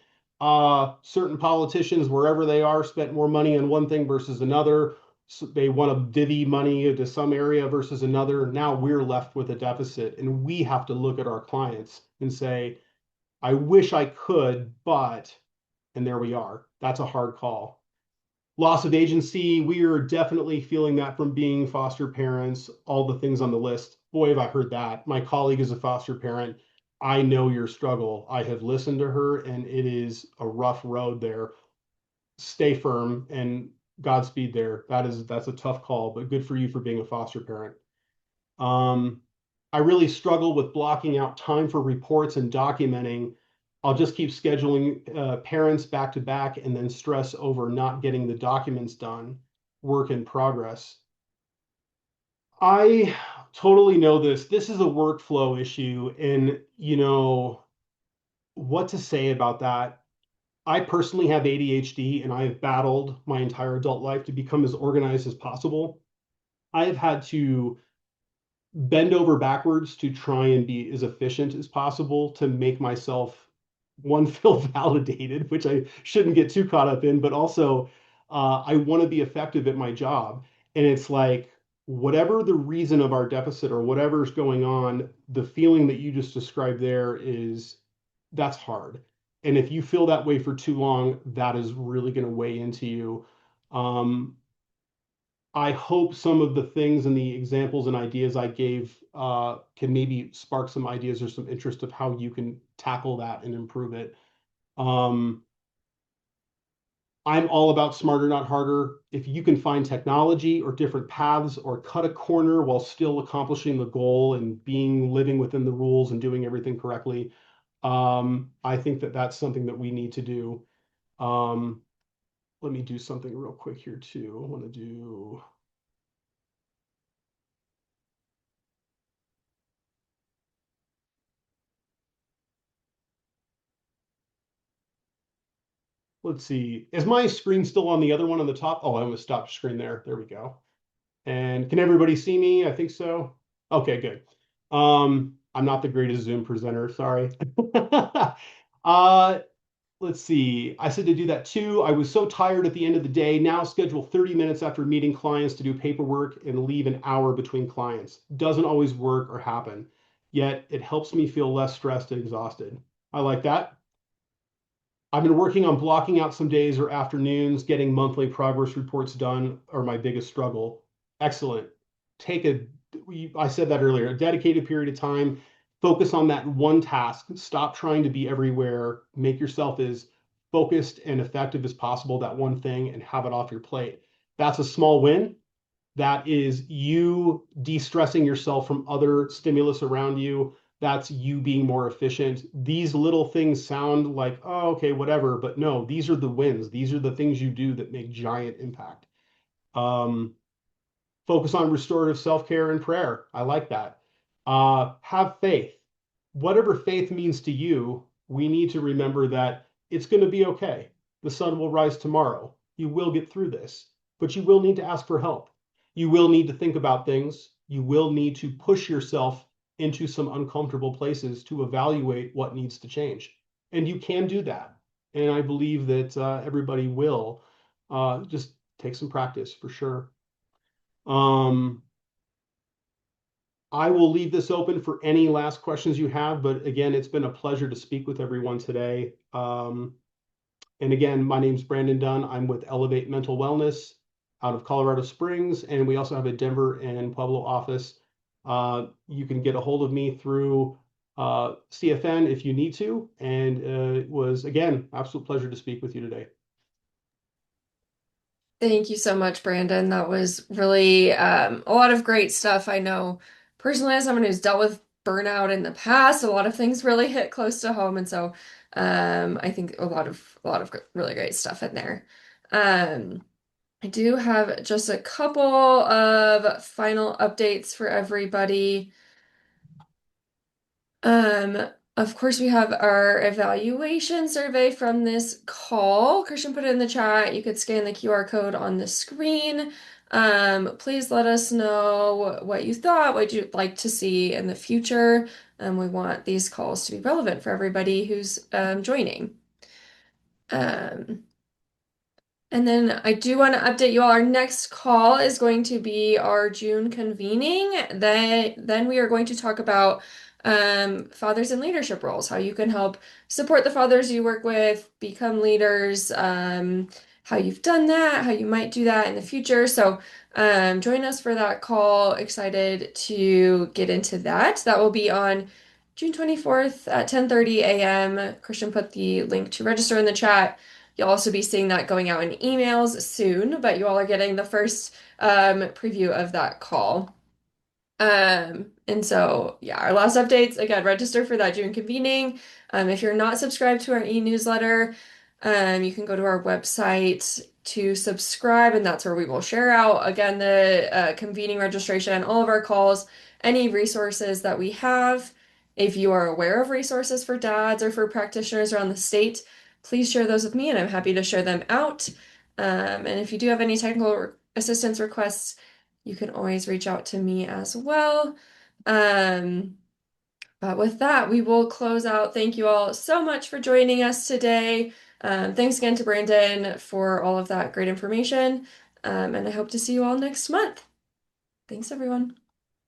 Certain politicians, wherever they are, spent more money on one thing versus another. So they want to divvy money into some area versus another. Now we're left with a deficit, and we have to look at our clients and say, I wish I could, but, and there we are. That's a hard call. Loss of agency, we are definitely feeling that from being foster parents, all the things on the list. Boy, have I heard that. My colleague is a foster parent. I know your struggle. I have listened to her, and it is a rough road there. Stay firm and Godspeed there. That's a tough call, but good for you for being a foster parent. Um, I really struggle with blocking out time for reports and documenting. I'll just keep scheduling parents back to back and then stress over not getting the documents done. Work in progress. I totally know this. This is a workflow issue, and what to say about that. I personally have ADHD, and I have battled my entire adult life to become as organized as possible. I've had to bend over backwards to try and be as efficient as possible to make myself one feel validated, which I shouldn't get too caught up in, but also I want to be effective at my job. And it's like, whatever the reason of our deficit or whatever's going on, the feeling that you just described there is that's hard. And if you feel that way for too long, that is really going to weigh into you. Um, I hope some of the things and the examples and ideas I gave can maybe spark some ideas or some interest of how you can tackle that and improve it. Um, I'm all about smarter, not harder. If you can find technology or different paths or cut a corner while still accomplishing the goal and being living within the rules and doing everything correctly, I think that that's something that we need to do. Um, Let me do something real quick here too. I want to do. Let's see. Is my screen still on the other one on the top? Oh, I almost stopped screen there. There we go. And can everybody see me? I think so. Okay, good. I'm not the greatest Zoom presenter, sorry. uh, let's see. I said to do that too. I was so tired at the end of the day. Now schedule 30 minutes after meeting clients to do paperwork and leave an hour between clients. Doesn't always work or happen. Yet it helps me feel less stressed and exhausted. I like that. I've been working on blocking out some days or afternoons, getting monthly progress reports done are my biggest struggle. Excellent. Take a, I said that earlier, a dedicated period of time, focus on that one task. Stop trying to be everywhere. Make yourself as focused and effective as possible, that one thing, and have it off your plate. That's a small win. That is you de-stressing yourself from other stimulus around you. That's you being more efficient. These little things sound like, oh, okay, whatever, but no, these are the wins. These are the things you do that make giant impact. Um, Focus on restorative self-care and prayer. I like that. Have faith. Whatever faith means to you, we need to remember that it's going to be okay. The sun will rise tomorrow. You will get through this, but you will need to ask for help. You will need to think about things. You will need to push yourself into some uncomfortable places to evaluate what needs to change. And you can do that. And I believe that everybody will. Just take some practice for sure. Um, I will leave this open for any last questions you have, but again, it's been a pleasure to speak with everyone today. And again, my name's Brandon Dunn. I'm with Elevate Mental Wellness out of Colorado Springs, and we also have a Denver and Pueblo office. You can get a hold of me through CFN if you need to. And it was, again, absolute pleasure to speak with you today. Thank you so much, Brandon. That was really a lot of great stuff. I know personally, as someone who's dealt with burnout in the past, a lot of things really hit close to home, and so I think a lot of really great stuff in there. Um, I do have just a couple of final updates for everybody. Um, of course, we have our evaluation survey from this call. Christian put it in the chat. You could scan the QR code on the screen. Please let us know what you thought, what you'd like to see in the future. We want these calls to be relevant for everybody who's joining. Um, and then I do want to update you all. Our next call is going to be our June convening. Then we are going to talk about fathers in leadership roles, how you can help support the fathers you work with, become leaders, how you've done that, how you might do that in the future. So join us for that call. Excited to get into that. That will be on June 24th at 10:30 a.m. Christian put the link to register in the chat. You'll also be seeing that going out in emails soon, but you all are getting the first preview of that call. And so, yeah, our last updates, again, register for that June convening. If you're not subscribed to our e-newsletter, you can go to our website to subscribe, and that's where we will share out, again, the convening registration, all of our calls, any resources that we have. If you are aware of resources for dads or for practitioners around the state, please share those with me, and I'm happy to share them out. And if you do have any technical assistance requests, you can always reach out to me as well. Um, but with that, we will close out. Thank you all so much for joining us today. Thanks again to Brandon for all of that great information. And I hope to see you all next month. Thanks, everyone.